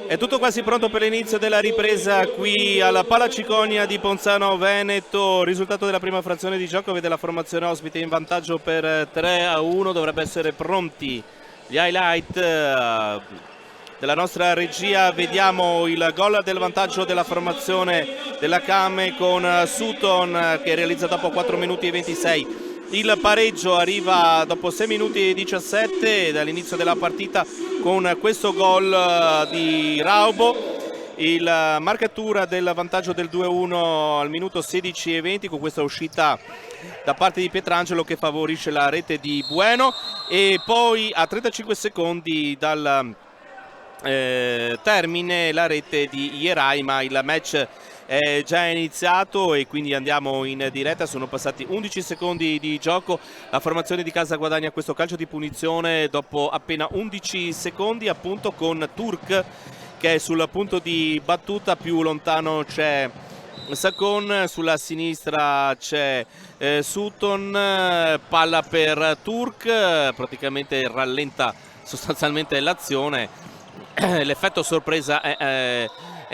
Speaker 1: È tutto quasi pronto per l'inizio della ripresa qui alla Pala Ciconia di Ponzano Veneto. Il risultato della prima frazione di gioco vede la formazione ospite in vantaggio per 3-1. Dovrebbe essere pronti gli highlight della nostra regia. Vediamo il gol del vantaggio della formazione della Came con Sutton che realizza dopo 4 minuti e 26. Il pareggio arriva dopo 6 minuti e 17 dall'inizio della partita con questo gol di Raubo. Il marcatura del vantaggio del 2-1 al minuto 16 e 20 con questa uscita da parte di Pietrangelo che favorisce la rete di Bueno, e poi a 35 secondi dal termine la rete di Ierai, ma il match è già iniziato e quindi andiamo in diretta. Sono passati 11 secondi di gioco, la formazione di casa guadagna questo calcio di punizione dopo appena 11 secondi, appunto con Turk che è sul punto di battuta. Più lontano c'è Sacon, sulla sinistra c'è Sutton, palla per Turk, praticamente rallenta sostanzialmente l'azione. L'effetto sorpresa è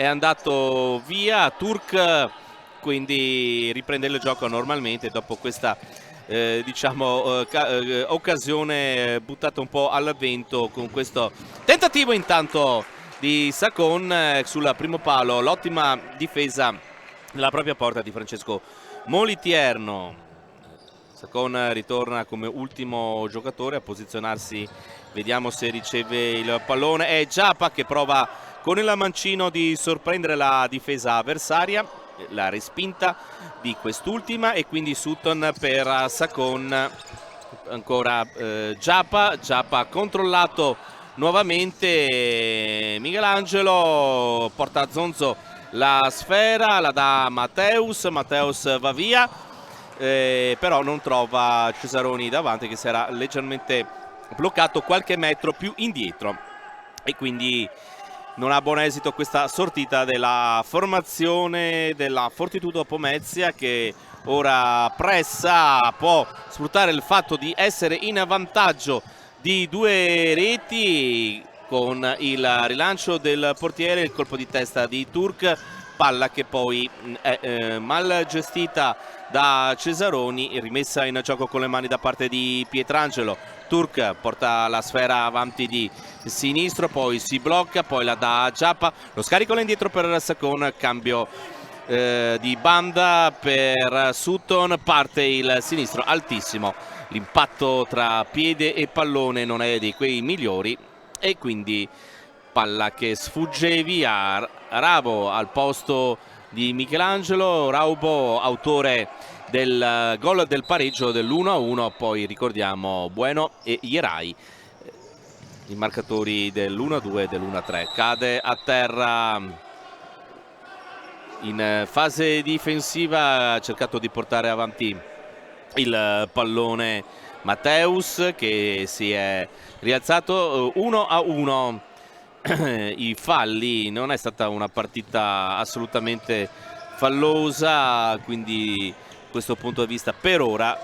Speaker 1: andato via. Turk quindi riprende il gioco normalmente dopo questa occasione buttata un po' al vento, con questo tentativo intanto di Sacon sul primo palo. L'ottima difesa nella propria porta di Francesco Molitierno. Sacon ritorna come ultimo giocatore a posizionarsi, vediamo se riceve il pallone. È Giappa che prova con il mancino di sorprendere la difesa avversaria, la respinta di quest'ultima, e quindi Sutton per Sacon. Ancora Giappa controllato nuovamente. Michelangelo porta a Zonzo la sfera, la dà Matteus va via, però non trova Cesaroni davanti, che si era leggermente bloccato qualche metro più indietro, e quindi non ha buon esito questa sortita della formazione della Fortitudo Pomezia, che ora pressa, può sfruttare il fatto di essere in vantaggio di 2 reti con il rilancio del portiere, il colpo di testa di Turk, palla che poi è mal gestita da Cesaroni, rimessa in gioco con le mani da parte di Pietrangelo. Turk porta la sfera avanti di sinistro, poi si blocca, poi la dà a Giappa, lo scarico là indietro per Sacon, cambio di banda per Sutton, parte il sinistro altissimo, l'impatto tra piede e pallone non è di quei migliori, e quindi palla che sfugge via. Raubo al posto di Michelangelo, Raubo autore del gol del pareggio dell'1-1, poi ricordiamo Bueno e Ierai i marcatori dell'1-2 e dell'1-3. Cade a terra in fase difensiva, ha cercato di portare avanti il pallone Matteus, che si è rialzato. 1-1 i falli, non è stata una partita assolutamente fallosa, quindi questo punto di vista per ora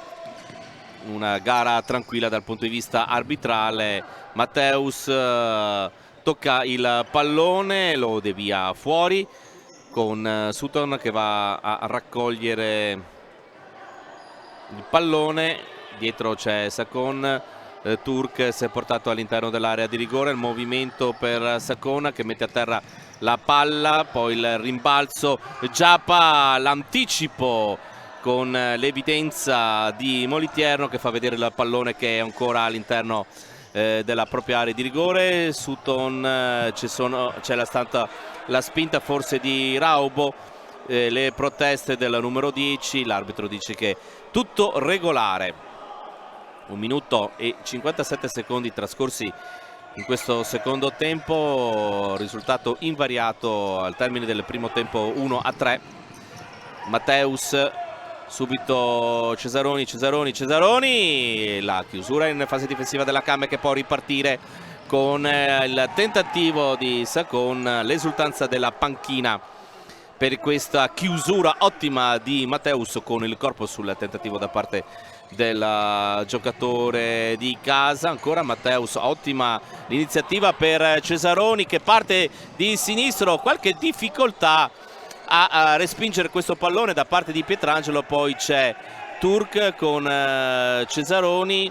Speaker 1: una gara tranquilla dal punto di vista arbitrale. Matteus tocca il pallone, lo devia fuori, con Sutton che va a raccogliere il pallone. Dietro c'è Sacon, Turk si è portato all'interno dell'area di rigore, il movimento per Sacon che mette a terra la palla, poi il rimbalzo, Giappa, l'anticipo con l'evidenza di Molitierno che fa vedere il pallone che è ancora all'interno della propria area di rigore. Sutton, c'è la spinta forse di Raubo, le proteste del numero 10, l'arbitro dice che tutto regolare. 1 minuto e 57 secondi trascorsi in questo secondo tempo, risultato invariato al termine del primo tempo 1-3. Matteus, subito Cesaroni, la chiusura in fase difensiva della Came che può ripartire con il tentativo di Sacon, l'esultanza della panchina per questa chiusura ottima di Matteus con il corpo sul tentativo da parte del giocatore di casa. Ancora Matteus, ottima l'iniziativa per Cesaroni che parte di sinistro, qualche difficoltà a respingere questo pallone da parte di Pietrangelo. Poi c'è Turk con Cesaroni,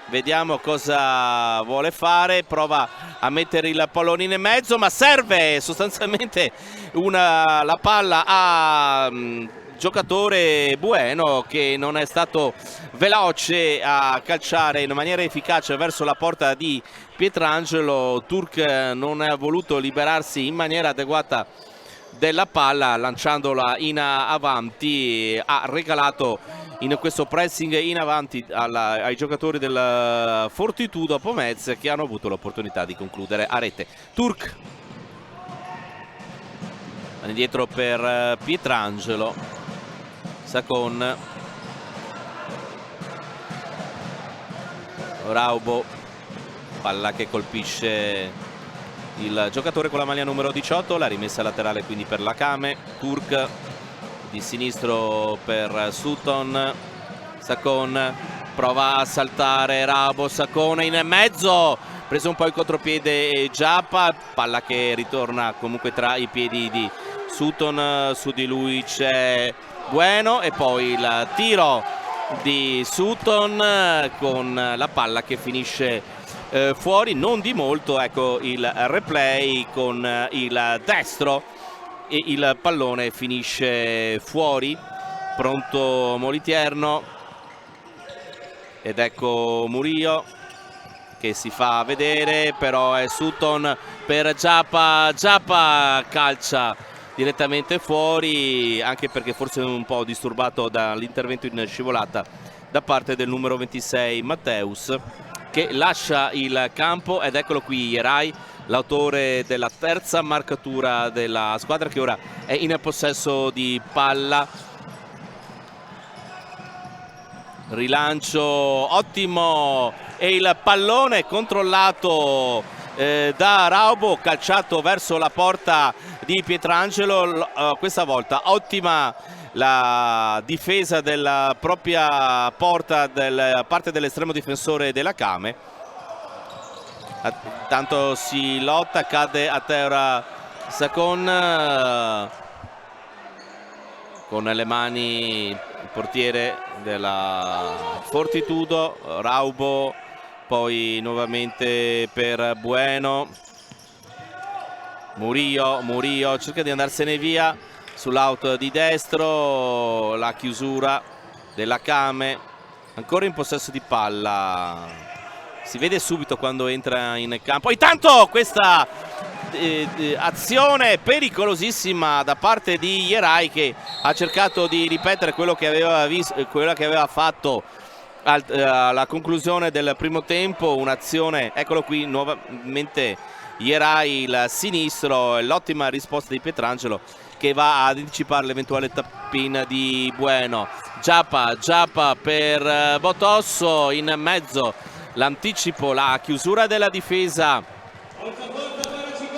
Speaker 1: vediamo cosa vuole fare, prova a mettere il pallone in mezzo, ma serve sostanzialmente la palla a giocatore Bueno, che non è stato veloce a calciare in maniera efficace verso la porta di Pietrangelo. Turk non ha voluto liberarsi in maniera adeguata della palla, lanciandola in avanti, ha regalato in questo pressing in avanti ai giocatori del Fortitudo Pomez, che hanno avuto l'opportunità di concludere a rete. Turk indietro per Pietrangelo, Sacon, Raubo, palla che colpisce il giocatore con la maglia numero 18, la rimessa laterale quindi per la Kame. Turk di sinistro per Sutton, Sacon prova a saltare, Raubo, Sacon in mezzo, preso un po' il contropiede Giappa, palla che ritorna comunque tra i piedi di Sutton, su di lui c'è Bueno e poi il tiro di Sutton con la palla che finisce fuori, non di molto. Ecco il replay con il destro e il pallone finisce fuori. Pronto Moliterno ed ecco Murillo che si fa vedere, però è Sutton per Giappa, Giappa calcia direttamente fuori, anche perché forse è un po' disturbato dall'intervento in scivolata da parte del numero 26 Matteus, che lascia il campo. Ed eccolo qui Ierai, l'autore della terza marcatura della squadra, che ora è in possesso di palla. Rilancio ottimo e il pallone controllato da Raubo, calciato verso la porta di Pietrangelo. Questa volta ottima la difesa della propria porta da parte dell'estremo difensore della Kame. Tanto si lotta, cade a terra Sacon, con le mani il portiere della Fortitudo, Raubo, poi nuovamente per Bueno, Murillo cerca di andarsene via sull'out di destro, la chiusura della Kame, ancora in possesso di palla, si vede subito quando entra in campo. Intanto questa azione pericolosissima da parte di Ierai, che ha cercato di ripetere quello che aveva visto, quello che aveva fatto alla conclusione del primo tempo. Un'azione, eccolo qui nuovamente Ierai, il sinistro, e l'ottima risposta di Pietrangelo che va ad anticipare l'eventuale tap-in di Bueno. Giappa per Botosso, in mezzo l'anticipo, la chiusura della difesa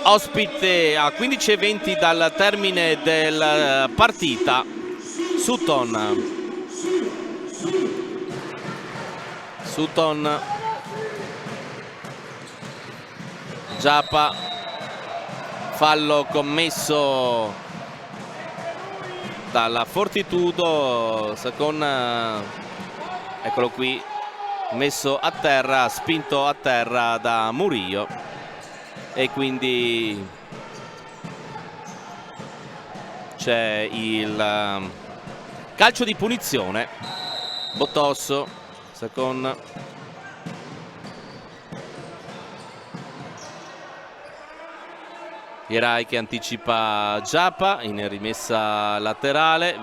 Speaker 1: ospite a 15:20 dal termine della partita. Sutton, Giappa, fallo commesso dalla Fortitudo. Sacon, eccolo qui, messo a terra, spinto a terra da Murillo, e quindi c'è il calcio di punizione. Botosso, Sacon, Ierai che anticipa Giappa in rimessa laterale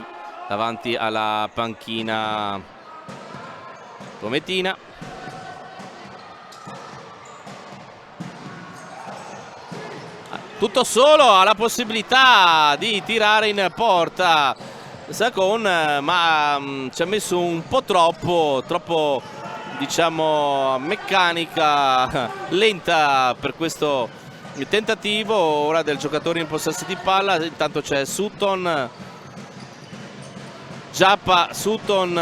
Speaker 1: davanti alla panchina cometina. Tutto solo, ha la possibilità di tirare in porta Sacon, ma ci ha messo un po' troppo diciamo meccanica, lenta per questo il tentativo ora del giocatore in possesso di palla. Intanto c'è Sutton Giappa, Sutton,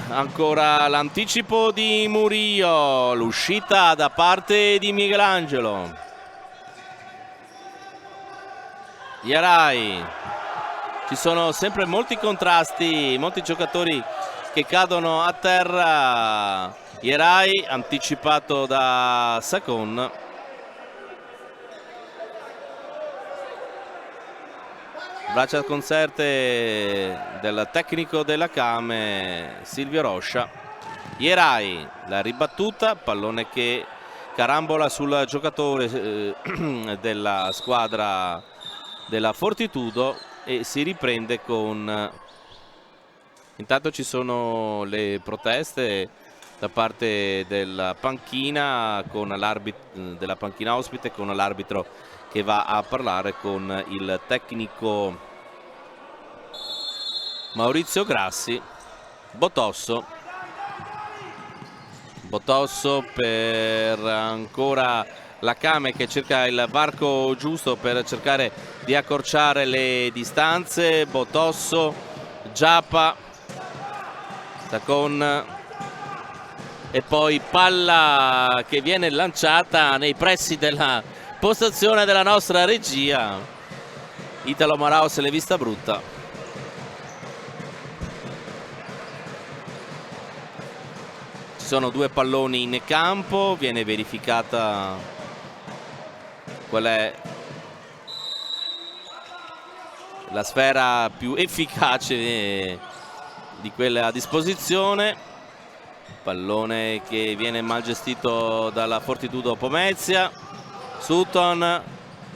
Speaker 1: ancora l'anticipo di Murillo, l'uscita da parte di Michelangelo. Jerai, ci sono sempre molti contrasti, molti giocatori che cadono a terra. Jerai anticipato da Sakon. Braccia concerte del tecnico della Kame Silvio Roscia. Jerai, la ribattuta, pallone che carambola sul giocatore della squadra della Fortitudo e si riprende con... Intanto ci sono le proteste da parte della panchina, con della panchina ospite, con l'arbitro che va a parlare con il tecnico Maurizio Grassi. Botosso per ancora la Kame che cerca il varco giusto per cercare di accorciare le distanze. Botosso, Giappa, Sakon, e poi palla che viene lanciata nei pressi della postazione della nostra regia. Italo Marao se l'è vista brutta. Ci sono due palloni in campo, viene verificata qual è la sfera più efficace di quella a disposizione. Pallone che viene mal gestito dalla Fortitudo Pomezia. Sutton,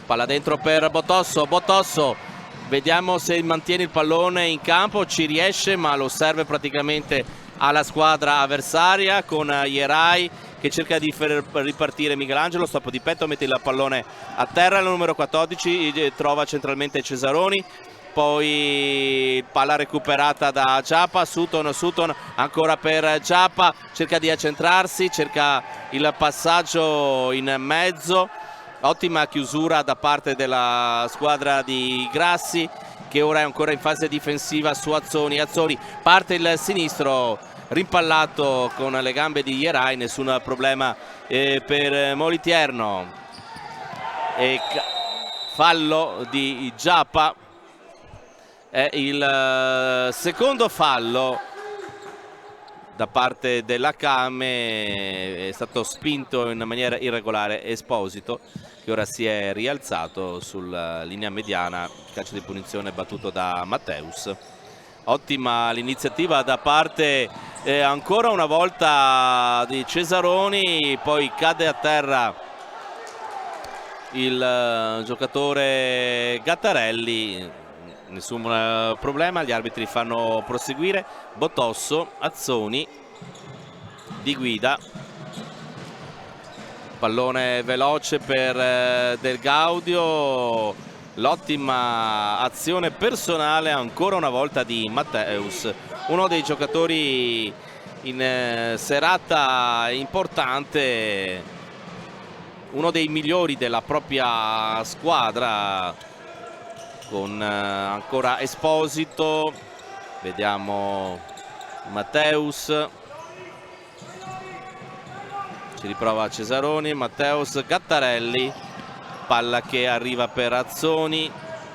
Speaker 1: palla dentro per Botosso. Botosso, vediamo se mantiene il pallone in campo, ci riesce ma lo serve praticamente alla squadra avversaria, con Jerai che cerca di far ripartire Michelangelo. Stop di petto, mette il pallone a terra, il numero 14 trova centralmente Cesaroni. Poi palla recuperata da Giappa. Sutton ancora per Giappa, cerca di accentrarsi, cerca il passaggio in mezzo. Ottima chiusura da parte della squadra di Grassi, che ora è ancora in fase difensiva su Azzoni. Azzoni parte il sinistro, rimpallato con le gambe di Jerai, nessun problema per Moliterno. E fallo di Giappa. È il secondo fallo da parte della Kame. È stato spinto in maniera irregolare Esposito, che ora si è rialzato sulla linea mediana. Calcio di punizione battuto da Matteus. Ottima l'iniziativa da parte ancora una volta di Cesaroni, poi cade a terra il giocatore Gattarelli. Nessun problema, gli arbitri fanno proseguire. Botosso, Azzoni, Di Guida, pallone veloce per Del Gaudio, l'ottima azione personale ancora una volta di Matteus, uno dei giocatori in serata importante, uno dei migliori della propria squadra, con ancora Esposito. Vediamo Matteus, ci riprova Cesaroni, Matteus, Gattarelli, palla che arriva per Azzoni,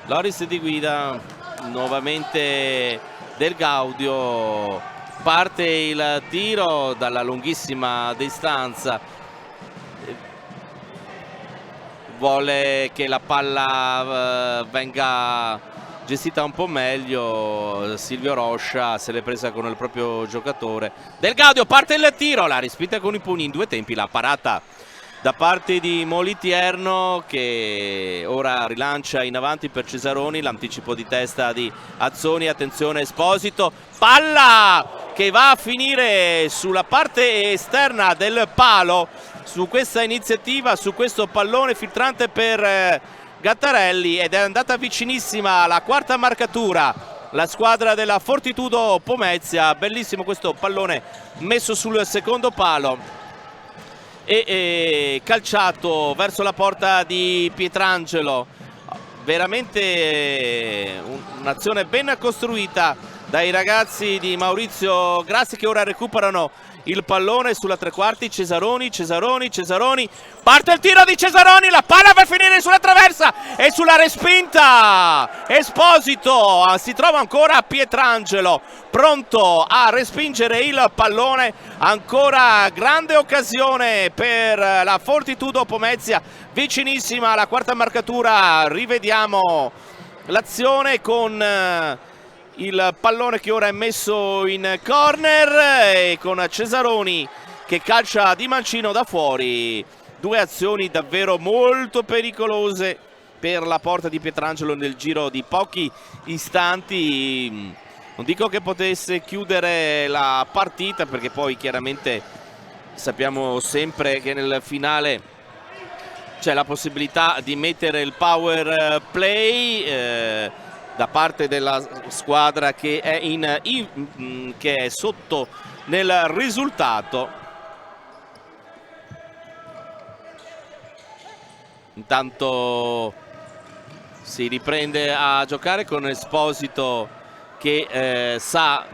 Speaker 1: Loris Di Guida, nuovamente Del Gaudio, parte il tiro dalla lunghissima distanza. Vuole che la palla venga gestita un po' meglio. Silvio Roscia se l'è presa con il proprio giocatore. Del Gaudio, parte il tiro, la respinta con i pugni in due tempi, la parata da parte di Moliterno, che ora rilancia in avanti per Cesaroni, l'anticipo di testa di Azzoni. Attenzione Esposito, palla che va a finire sulla parte esterna del palo. Su questa iniziativa, su questo pallone filtrante per Gattarelli, ed è andata vicinissima la quarta marcatura, la squadra della Fortitudo Pomezia. Bellissimo questo pallone messo sul secondo palo e calciato verso la porta di Pietrangelo. Veramente un'azione ben costruita dai ragazzi di Maurizio Grassi, che ora recuperano il pallone sulla tre quarti. Cesaroni, parte il tiro di Cesaroni, la palla per finire sulla traversa e sulla respinta. Esposito, si trova ancora Pietrangelo pronto a respingere il pallone. Ancora grande occasione per la Fortitudo Pomezia, vicinissima alla quarta marcatura. Rivediamo l'azione con il pallone che ora è messo in corner e con Cesaroni che calcia di mancino da fuori. Due azioni davvero molto pericolose per la porta di Pietrangelo nel giro di pochi istanti. Non dico che potesse chiudere la partita, perché poi chiaramente sappiamo sempre che nel finale c'è la possibilità di mettere il power play da parte della squadra che è sotto nel risultato. Intanto si riprende a giocare con Esposito che sa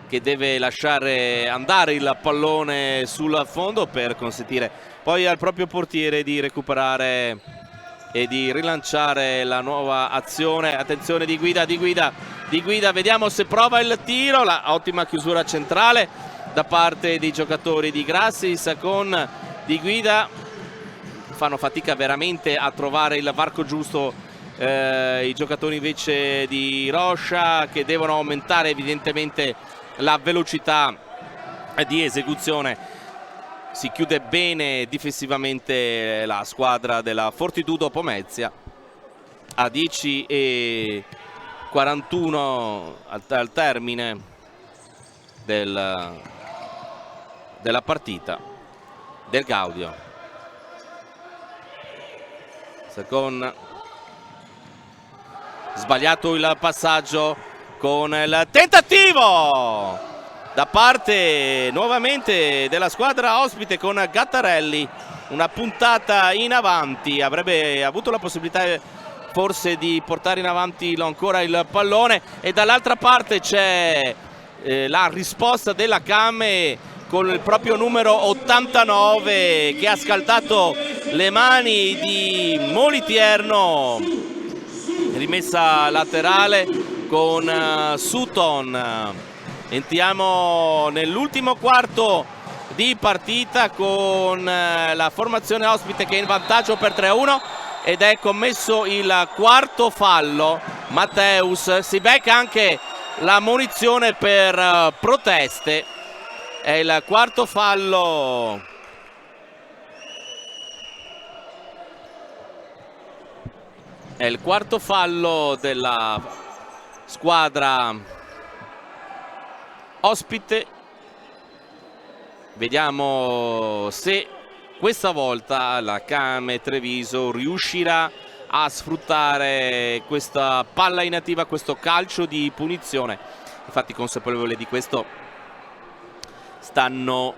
Speaker 1: che deve lasciare andare il pallone sul fondo per consentire poi al proprio portiere di recuperare e di rilanciare la nuova azione. Attenzione di guida, vediamo se prova il tiro. La ottima chiusura centrale da parte dei giocatori di Grassis con Di Guida. Fanno fatica veramente a trovare il varco giusto i giocatori invece di Roscia, che devono aumentare evidentemente la velocità di esecuzione. Si chiude bene difensivamente la squadra della Fortitudo Pomezia a 10:41 al termine della partita del Gaudio. Secon, sbagliato il passaggio con il tentativo da parte nuovamente della squadra ospite con Gattarelli. Una puntata in avanti, avrebbe avuto la possibilità forse di portare in avanti ancora il pallone, e dall'altra parte c'è la risposta della Came con il proprio numero 89 che ha scaldato le mani di Molitierno. Rimessa laterale con Sutton. Entriamo nell'ultimo quarto di partita con la formazione ospite che è in vantaggio per 3-1 ed è commesso il quarto fallo. Matteus si becca anche la munizione per proteste. È il quarto fallo della squadra ospite. Vediamo se questa volta la Came Treviso riuscirà a sfruttare questa palla inattiva, questo calcio di punizione. Infatti, consapevole di questo, stanno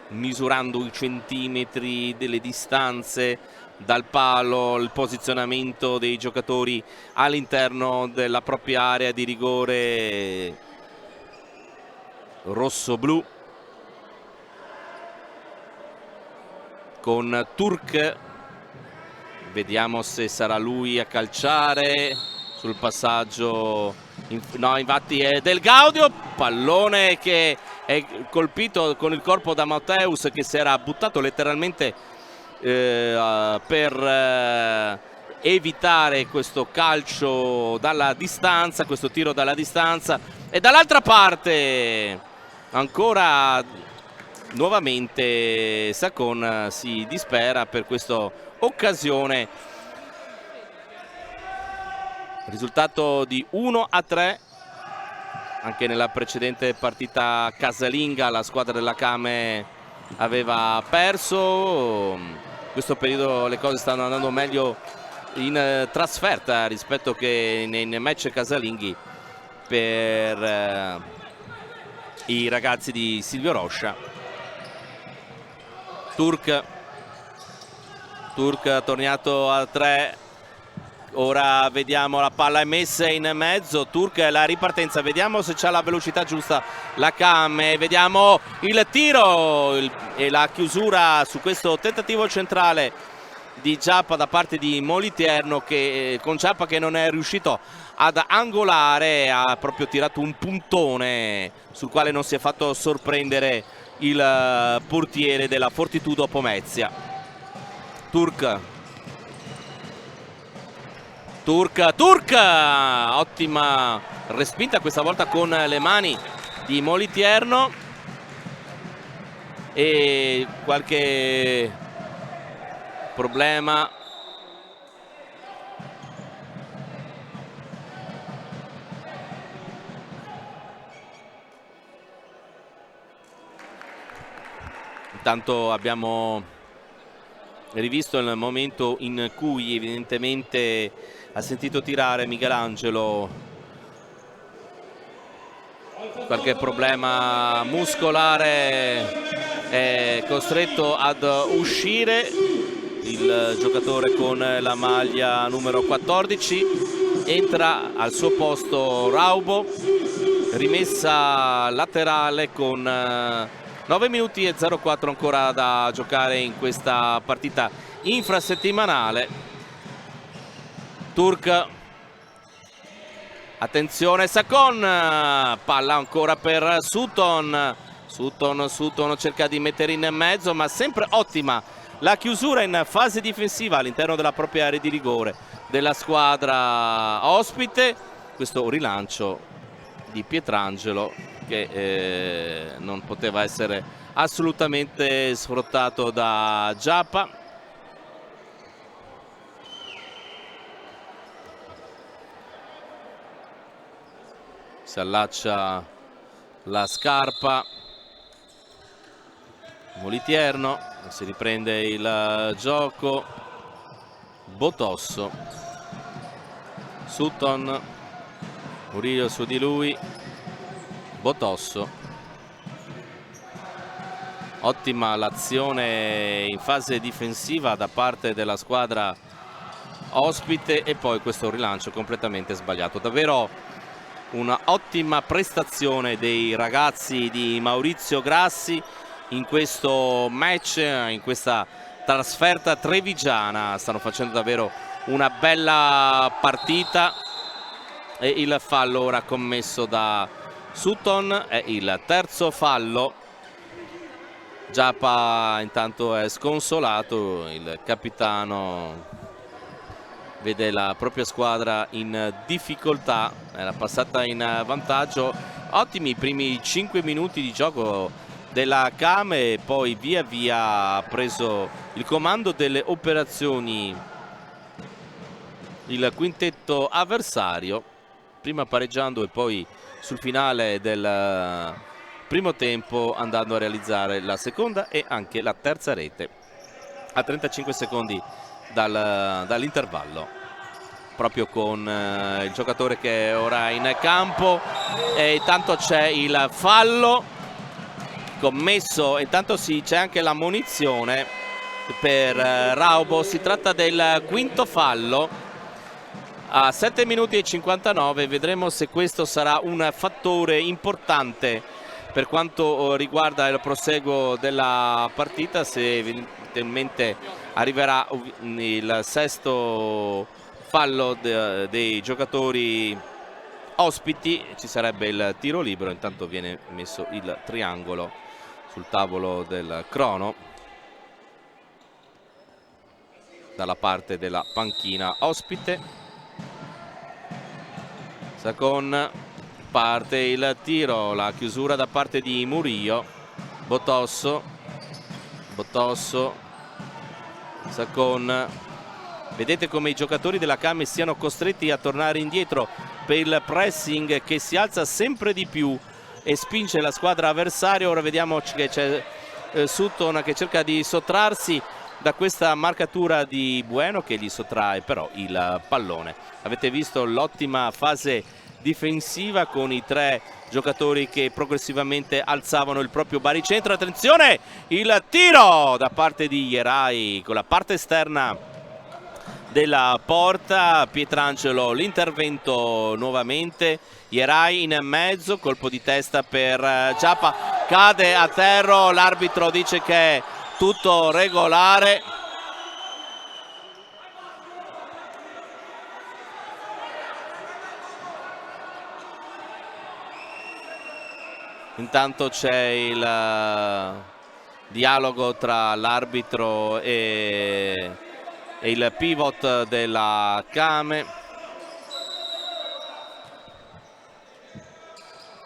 Speaker 1: misurando i centimetri delle distanze dal palo, il posizionamento dei giocatori all'interno della propria area di rigore rosso-blu, con Turk. Vediamo se sarà lui a calciare sul passaggio. No, infatti è del Gaudio. Pallone che è colpito con il corpo da Matteus, che si era buttato letteralmente per evitare questo calcio dalla distanza, questo tiro dalla distanza. E dall'altra parte ancora nuovamente Sacon si dispera per questa occasione. Risultato di 1-3. Anche nella precedente partita casalinga la squadra della Came aveva perso. In questo periodo le cose stanno andando meglio in trasferta rispetto che nei match casalinghi per i ragazzi di Silvio Roscia. Turk tornato a 3 Ora vediamo, la palla è messa in mezzo, Turk, la ripartenza, vediamo se c'ha la velocità giusta la Cam, vediamo il tiro e la chiusura su questo tentativo centrale di Giappa da parte di Moliterno, con Giappa che non è riuscito ad angolare, ha proprio tirato un puntone sul quale non si è fatto sorprendere il portiere della Fortitudo Pomezia. Turk, ottima respinta questa volta con le mani di Moliterno e qualche problema. Intanto abbiamo rivisto il momento in cui evidentemente ha sentito tirare Michelangelo, qualche problema muscolare, è costretto ad uscire il giocatore con la maglia numero 14, entra al suo posto Raubo, rimessa laterale con 9 minuti e 04 ancora da giocare in questa partita infrasettimanale. Turk, attenzione Sakon, palla ancora per Sutton, cerca di mettere in mezzo, ma sempre ottima la chiusura in fase difensiva all'interno della propria area di rigore della squadra ospite. Questo rilancio di Pietrangelo che non poteva essere assolutamente sfruttato da Giappa. Si allaccia la scarpa Moliterno, si riprende il gioco, Botosso, Sutton, Murillo su di lui, Botosso, ottima l'azione in fase difensiva da parte della squadra ospite e poi questo rilancio completamente sbagliato. Davvero una ottima prestazione dei ragazzi di Maurizio Grassi in questo match, in questa trasferta trevigiana. Stanno facendo davvero una bella partita e il fallo ora commesso da Sutton è il terzo fallo. Giappa intanto è sconsolato, il capitano vede la propria squadra in difficoltà, era passata in vantaggio. Ottimi i primi 5 minuti di gioco della Cam e poi via via ha preso il comando delle operazioni il quintetto avversario, prima pareggiando e poi sul finale del primo tempo andando a realizzare la seconda e anche la terza rete a 35 secondi dall'intervallo, proprio con il giocatore che è ora in campo. E intanto c'è il fallo commesso, intanto c'è anche la munizione per Raubo. Si tratta del quinto fallo a 7 minuti e 59. Vedremo se questo sarà un fattore importante per quanto riguarda il proseguo della partita, se evidentemente arriverà il sesto fallo dei giocatori ospiti, ci sarebbe il tiro libero. Intanto viene messo il triangolo sul tavolo del crono dalla parte della panchina ospite. Sakon, parte il tiro, la chiusura da parte di Murillo, Botosso, Sakon. Vedete come i giocatori della Cam siano costretti a tornare indietro per il pressing che si alza sempre di più e spinge la squadra avversaria. Ora vediamo che c'è Sutton che cerca di sottrarsi da questa marcatura di Bueno, che gli sottrae però il pallone. Avete visto l'ottima fase difensiva con i tre giocatori che progressivamente alzavano il proprio baricentro. Attenzione, il tiro da parte di Ierai con la parte esterna della porta. Pietrangelo, l'intervento nuovamente, Ierai in mezzo, colpo di testa per Giappa, cade a terra, l'arbitro dice che è tutto regolare. Intanto c'è il dialogo tra l'arbitro e il pivot della Kame.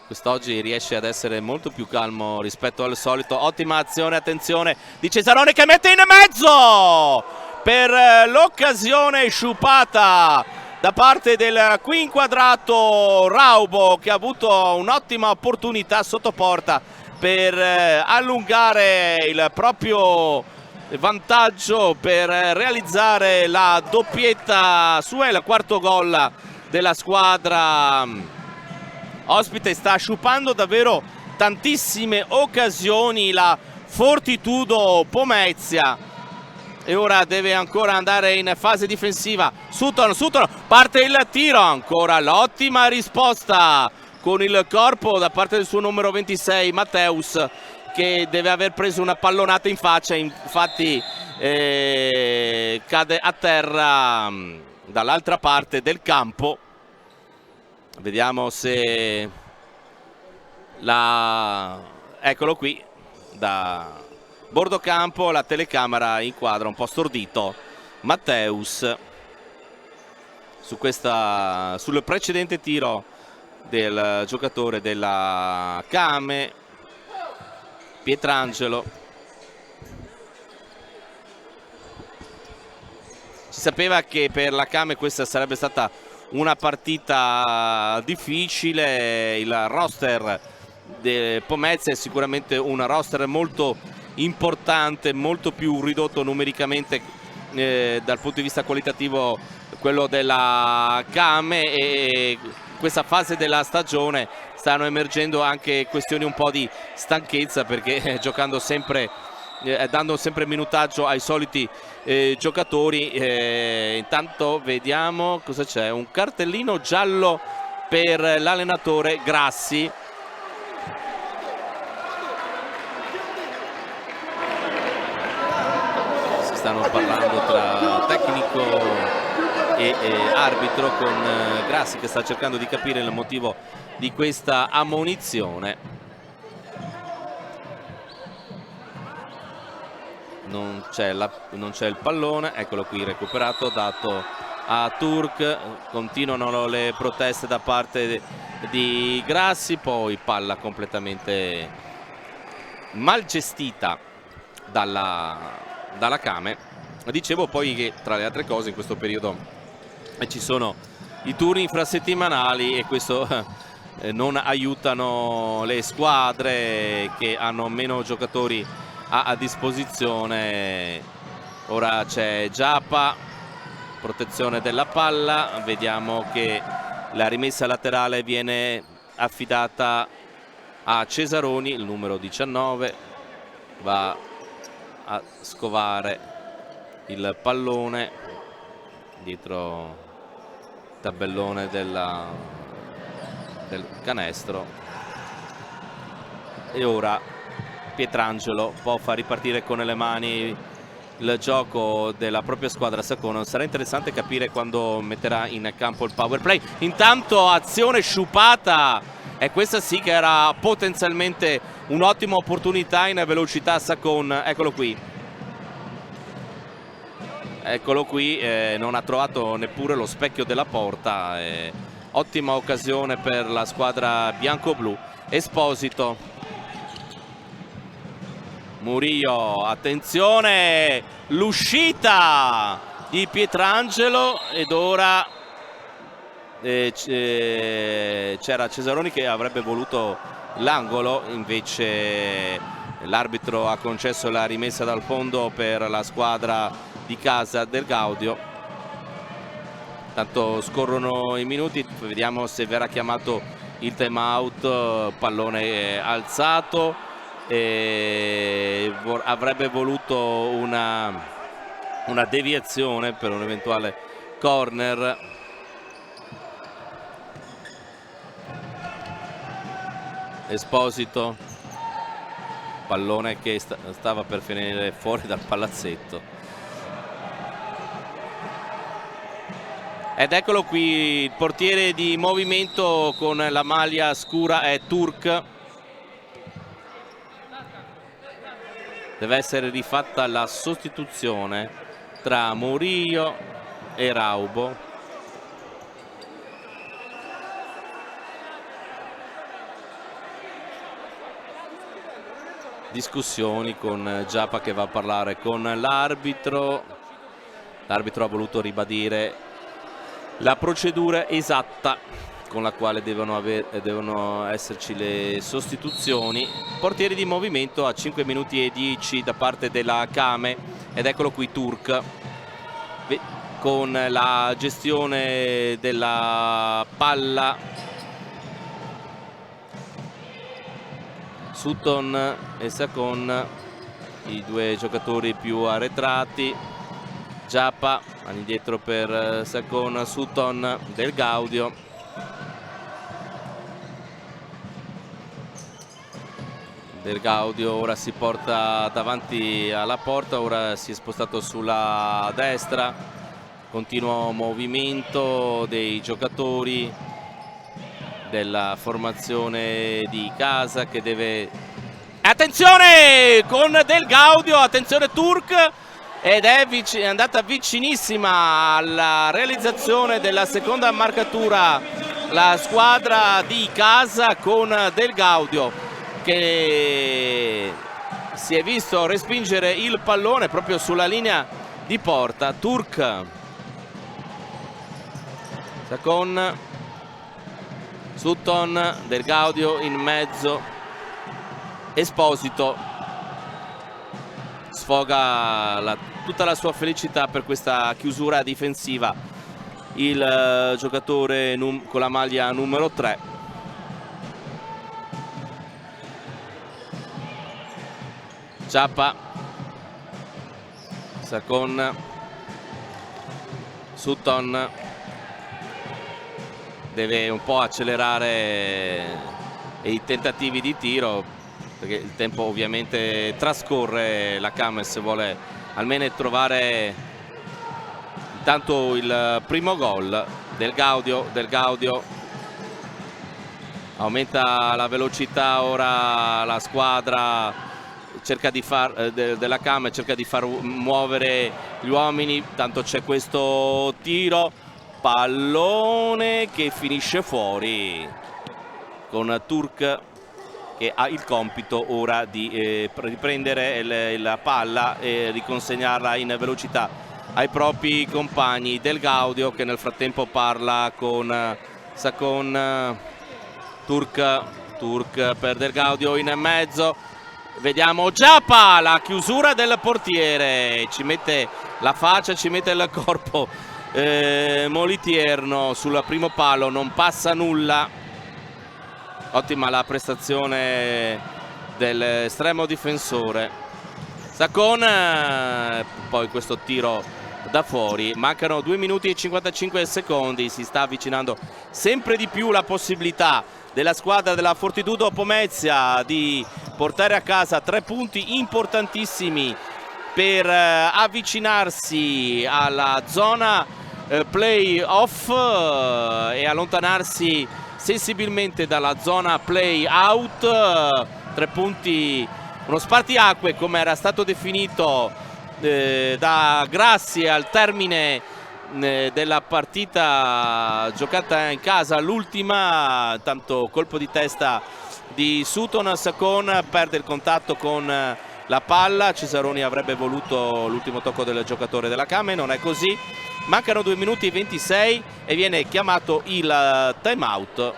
Speaker 1: Quest'oggi riesce ad essere molto più calmo rispetto al solito. Ottima azione, attenzione di Cesarone che mette in mezzo per l'occasione sciupata da parte del qui inquadrato Raubo, che ha avuto un'ottima opportunità sotto porta per allungare il proprio vantaggio, per realizzare la doppietta su il quarto gol della squadra ospite. Sta sciupando davvero tantissime occasioni la Fortitudo Pomezia e ora deve ancora andare in fase difensiva. Sutton, parte il tiro, ancora l'ottima risposta con il corpo da parte del suo numero 26 Matteus, che deve aver preso una pallonata in faccia, infatti cade a terra dall'altra parte del campo. Vediamo se eccolo qui da bordo campo, la telecamera inquadra un po' stordito Matteus sul precedente tiro del giocatore della Kame, Pietrangelo. Si sapeva che per la Kame questa sarebbe stata una partita difficile. Il roster del Pomezia è sicuramente un roster molto importante, molto più ridotto numericamente dal punto di vista qualitativo quello della Kame, e questa fase della stagione stanno emergendo anche questioni un po' di stanchezza, perché giocando sempre dando sempre minutaggio ai soliti giocatori. Intanto vediamo cosa c'è, un cartellino giallo per l'allenatore Grassi. Si stanno parlando tra tecnico e arbitro, con Grassi che sta cercando di capire il motivo di questa ammonizione. Non c'è il pallone, eccolo qui recuperato, dato a Turk. Continuano le proteste da parte di Grassi, poi palla completamente mal gestita dalla Kame. Dicevo poi che tra le altre cose in questo periodo ci sono i turni infrasettimanali, e questo non aiutano le squadre che hanno meno giocatori a disposizione. Ora c'è Giappa, protezione della palla, vediamo che la rimessa laterale viene affidata a Cesaroni, il numero 19 va a scovare il pallone dietro il tabellone del canestro, e ora Pietrangelo può far ripartire con le mani il gioco della propria squadra Saccono. Sarà interessante capire quando metterà in campo il power play. Intanto azione sciupata, e questa sì che era potenzialmente un'ottima opportunità in velocità Saccono. Eccolo qui, non ha trovato neppure lo specchio della porta. Ottima occasione per la squadra bianco-blu. Esposito, Murillo, attenzione, l'uscita di Pietrangelo, ed ora c'era Cesaroni che avrebbe voluto l'angolo, invece l'arbitro ha concesso la rimessa dal fondo per la squadra di casa del Gaudio. Tanto scorrono i minuti, vediamo se verrà chiamato il time out. Pallone alzato, avrebbe voluto una una deviazione per un eventuale corner. Esposito, pallone che stava per finire fuori dal palazzetto. Ed eccolo qui, il portiere di movimento con la maglia scura è Turk. Deve essere rifatta la sostituzione tra Murillo e Raubo. Discussioni con Giappa che va a parlare con l'arbitro. L'arbitro ha voluto ribadire la procedura esatta con la quale devono esserci le sostituzioni. Portieri di movimento a 5 minuti e 10 da parte della Kame, ed eccolo qui Turk con la gestione della palla. Sutton e Sakon, i due giocatori più arretrati. Giappa all'indietro per Sakon, Sutton, Del Gaudio. Del Gaudio ora si porta davanti alla porta, ora si è spostato sulla destra. Continuo movimento dei giocatori della formazione di casa che deve... Attenzione con Del Gaudio, attenzione Turk, ed è andata vicinissima alla realizzazione della seconda marcatura la squadra di casa con Del Gaudio, che si è visto respingere il pallone proprio sulla linea di porta. Turk, Sakon, Sutton, Del Gaudio in mezzo, Esposito sfoga tutta la sua felicità per questa chiusura difensiva, il giocatore con la maglia numero 3. Giappa, Sakon, Sutton deve un po' accelerare i tentativi di tiro perché il tempo ovviamente trascorre. La Cames vuole almeno trovare intanto il primo gol. Del Gaudio aumenta la velocità, ora la squadra cerca di della Cames cerca di far muovere gli uomini, tanto c'è questo tiro, pallone che finisce fuori con Turk che ha il compito ora di riprendere la palla e riconsegnarla in velocità ai propri compagni. Del Gaudio che nel frattempo parla con Sakon. Turk per Del Gaudio in mezzo, vediamo Giappa, la chiusura del portiere, ci mette la faccia, ci mette il corpo Molitierno sul primo palo, non passa nulla. Ottima la prestazione dell'estremo difensore Sakon, poi questo tiro da fuori. Mancano 2 minuti e 55 secondi, si sta avvicinando sempre di più la possibilità della squadra della Fortitudo Pomezia di portare a casa 3 punti importantissimi per avvicinarsi alla zona play-off e allontanarsi sensibilmente dalla zona play-out. 3 punti, uno spartiacque come era stato definito da Grassi al termine della partita giocata in casa, l'ultima. Tanto colpo di testa di Sutton, Sakon perde il contatto con la palla. Cesaroni avrebbe voluto l'ultimo tocco del giocatore della Came, non è così. Mancano 2 minuti e 26 e viene chiamato il time out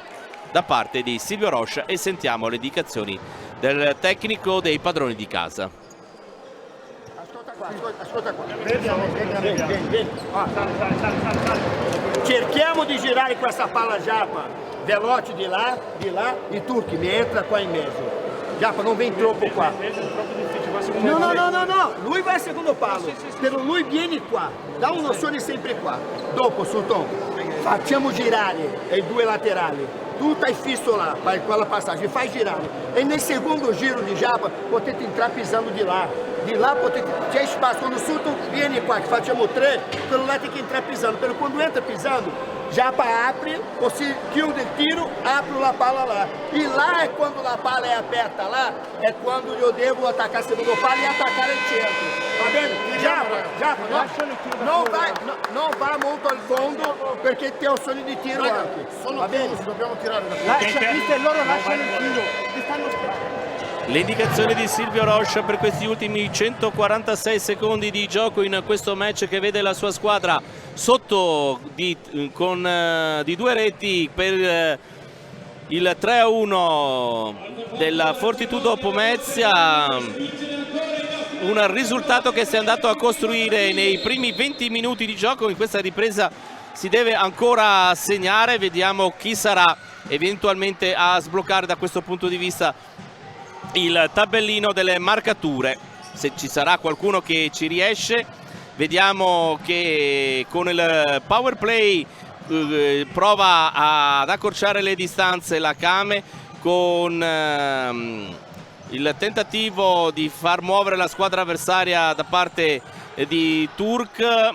Speaker 1: da parte di Silvio Rocha e sentiamo le indicazioni del tecnico dei padroni di casa.
Speaker 3: Ascolta qua. Vieni. Cerchiamo di girare questa palla Giappa, veloce di lá, e Turk mi entra qua in mezzo. Giappa, non vem troppo qua. No, lui vai al secondo palo, però lui viene qua, dà un'opzione sempre qua. Dopo, Sultan, facciamo girare i due laterali. Tu stai fisso lá, para quella passagem, faz girar. E nel secondo giro di Japa, potete entrare pisando di là. Di là c'è spazio. Quando o Sultan viene qua, che facciamo tre, quello là tem que entrar pisando. Però quando entra pisando, Japa apre, você chiude il tiro, apre la palla là. E lá é quando a palla è aperta lá, é quando eu devo atacar o segundo palo e atacar il centro. Va bene? Japa, non va molto al fondo perché ti ho sogno di tiro anche. Va bene?
Speaker 2: Dobbiamo tirare da qui.
Speaker 3: Lascia, loro lasciano il tiro. Ti stanno sperando.
Speaker 1: Le indicazioni di Silvio Rocha per questi ultimi 146 secondi di gioco in questo match che vede la sua squadra sotto di 2 reti per il 3-1 della Fortitudo Pomezia, un risultato che si è andato a costruire nei primi 20 minuti di gioco. In questa ripresa si deve ancora segnare, vediamo chi sarà eventualmente a sbloccare da questo punto di vista il tabellino delle marcature, se ci sarà qualcuno che ci riesce. Vediamo che con il power play prova ad accorciare le distanze la Kame con il tentativo di far muovere la squadra avversaria da parte di Turk.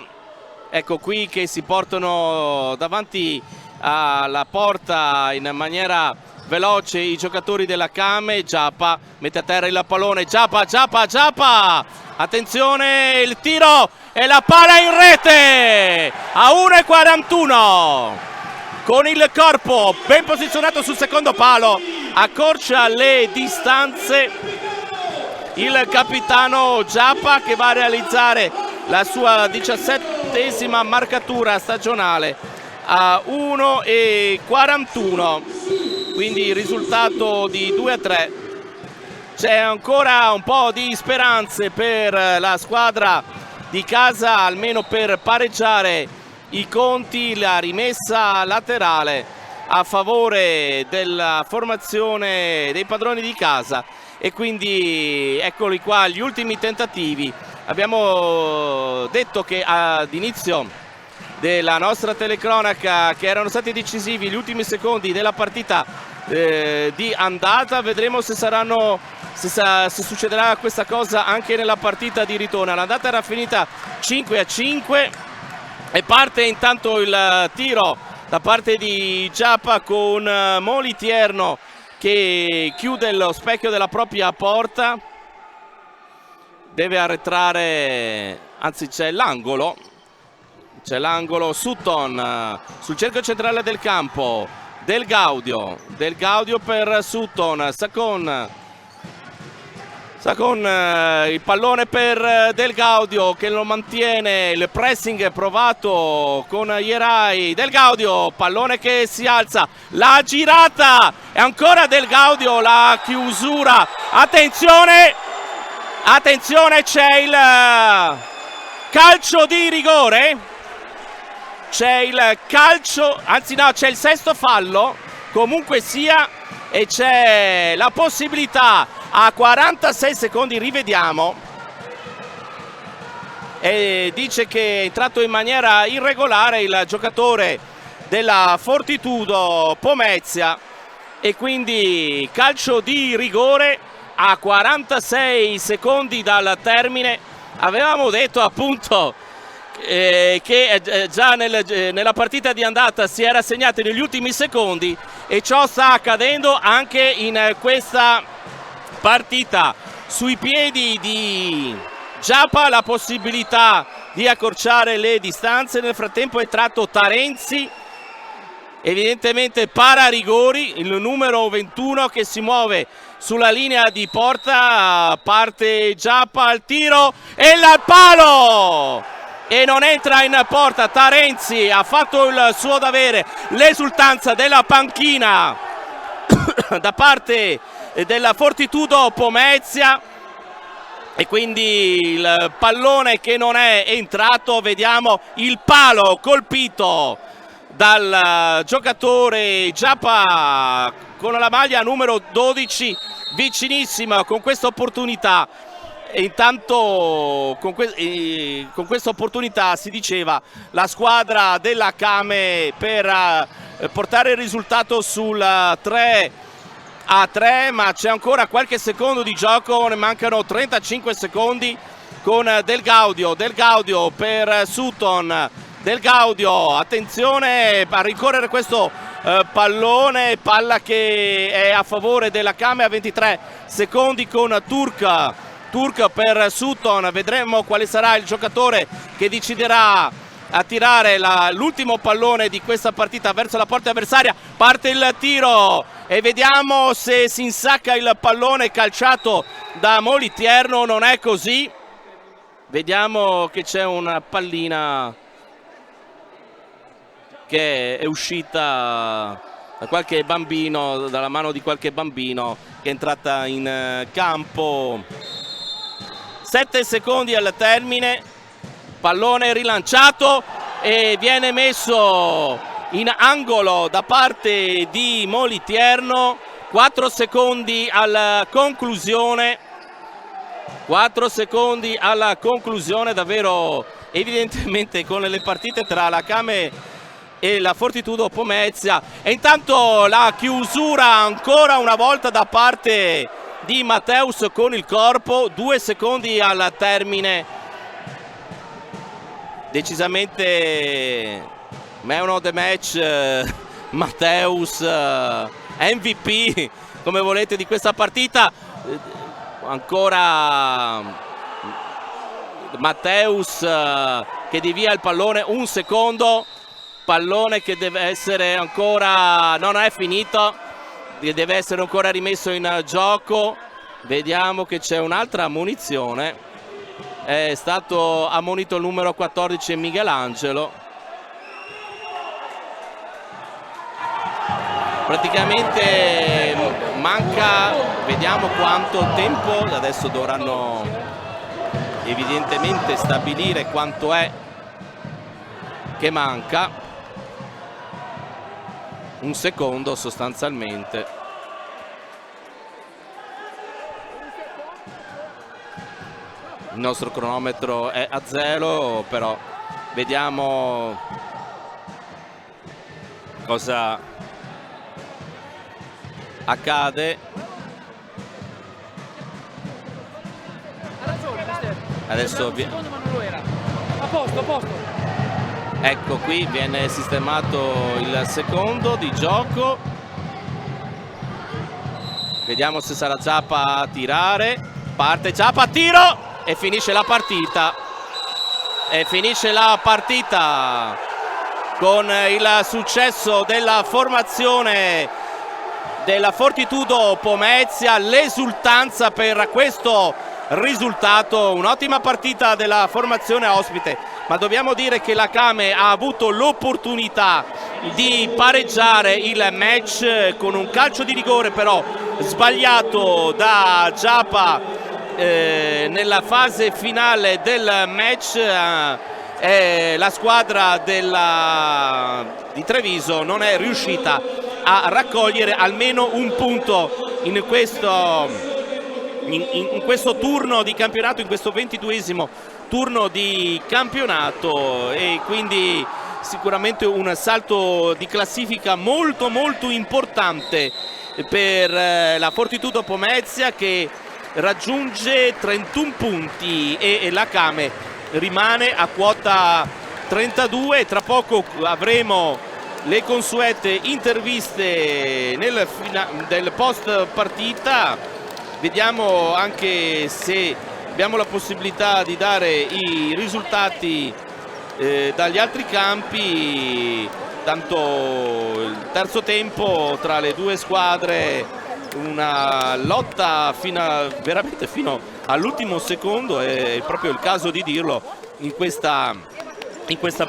Speaker 1: Ecco qui che si portano davanti alla porta in maniera veloce i giocatori della Kame. Japa mette a terra il pallone, Japa, attenzione, il tiro e la palla in rete a 1,41 con il corpo ben posizionato sul secondo palo, accorcia le distanze il capitano Japa, che va a realizzare la sua 17ª marcatura stagionale a 1,41, quindi risultato di 2-3. C'è ancora un po' di speranze per la squadra di casa, almeno per pareggiare i conti. La rimessa laterale a favore della formazione dei padroni di casa, e quindi eccoli qua gli ultimi tentativi. Abbiamo detto che ad inizio della nostra telecronaca che erano stati decisivi gli ultimi secondi della partita di andata. Vedremo se se succederà questa cosa anche nella partita di ritorno. L'andata era finita 5-5 e parte intanto il tiro da parte di Japa con Molitierno che chiude lo specchio della propria porta, deve arretrare, anzi c'è l'angolo. C'è l'angolo, Sutton sul cerchio centrale del campo, Del Gaudio per Sutton, Sacon, il pallone per Del Gaudio che lo mantiene, il pressing provato con Ierai, Del Gaudio, pallone che si alza, la girata e ancora Del Gaudio, la chiusura, attenzione, c'è il calcio di rigore. C'è il calcio, anzi no, c'è il sesto fallo, comunque sia, e c'è la possibilità a 46 secondi, rivediamo, e dice che è entrato in maniera irregolare il giocatore della Fortitudo Pomezia, e quindi calcio di rigore a 46 secondi dal termine. Avevamo detto appunto che già nella partita di andata si era segnato negli ultimi secondi, e ciò sta accadendo anche in questa partita. Sui piedi di Japa la possibilità di accorciare le distanze. Nel frattempo è entrato Tarenzi, evidentemente para rigori, il numero 21 che si muove sulla linea di porta. Parte Japa al tiro e il palo! E non entra in porta. Tarenzi ha fatto il suo dovere, l'esultanza della panchina da parte della Fortitudo Pomezia, e quindi il pallone che non è entrato. Vediamo il palo colpito dal giocatore Japa con la maglia numero 12, vicinissima con questa opportunità. E intanto con questa opportunità si diceva la squadra della Kame per portare il risultato sul 3-3, ma c'è ancora qualche secondo di gioco, ne mancano 35 secondi con Del Gaudio per Sutton. Del Gaudio, attenzione a rincorrere questo pallone, palla che è a favore della Kame a 23 secondi con Turk per Sutton. Vedremo quale sarà il giocatore che deciderà a tirare l'ultimo pallone di questa partita verso la porta avversaria. Parte il tiro e vediamo se si insacca il pallone calciato da Moliterno. Non è così, vediamo che c'è una pallina che è uscita da qualche bambino, dalla mano di qualche bambino, che è entrata in campo. 7 secondi al termine, pallone rilanciato e viene messo in angolo da parte di Moliterno. 4 secondi alla conclusione, 4 secondi alla conclusione. Davvero, evidentemente, con le partite tra la Kame e la Fortitudo Pomezia. E intanto la chiusura ancora una volta da parte di Matteus con il corpo. 2 secondi al termine. Decisamente man of the match, Matteus, MVP come volete di questa partita. Ancora Matteus che devia il pallone, un secondo, pallone che deve essere ancora, non è finito, deve essere ancora rimesso in gioco. Vediamo che c'è un'altra ammonizione, è stato ammonito il numero 14 Michelangelo. Praticamente manca, vediamo quanto tempo, adesso dovranno evidentemente stabilire quanto è che manca, un secondo sostanzialmente. Il nostro cronometro è a 0, però vediamo cosa accade. Adesso a posto. Ecco, qui viene sistemato il secondo di gioco. Vediamo se sarà Giappa a tirare. Parte Giappa, tiro e finisce la partita. E finisce la partita con il successo della formazione della Fortitudo Pomezia, l'esultanza per questo risultato. Un'ottima partita della formazione ospite, ma dobbiamo dire che la Kame ha avuto l'opportunità di pareggiare il match con un calcio di rigore però sbagliato da Giappa nella fase finale del match. La squadra di Treviso non è riuscita a raccogliere almeno un punto in questo turno di campionato, in questo 22esimo turno di campionato, e quindi sicuramente un salto di classifica molto importante per la Fortitudo Pomezia, che raggiunge 31 punti e la Kame rimane a quota 32. Tra poco avremo le consuete interviste del post partita. Vediamo anche se abbiamo la possibilità di dare i risultati dagli altri campi. Tanto il terzo tempo tra le due squadre, una lotta veramente fino all'ultimo secondo, è proprio il caso di dirlo in questa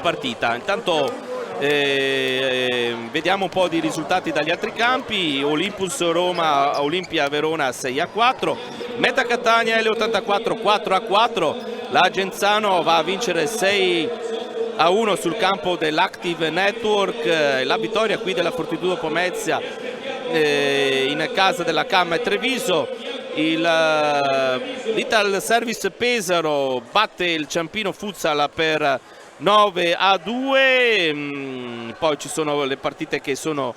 Speaker 1: partita. Intanto vediamo un po' di risultati dagli altri campi. Olympus Roma Olimpia Verona 6-4, Meta Catania L84 4-4, la Genzano va a vincere 6-1 sul campo dell'Active Network. La vittoria qui della Fortitudo Pomezia in casa della Kame Treviso. l'Ital Service Pesaro batte il Ciampino Futsal per 9-2. Poi ci sono le partite che sono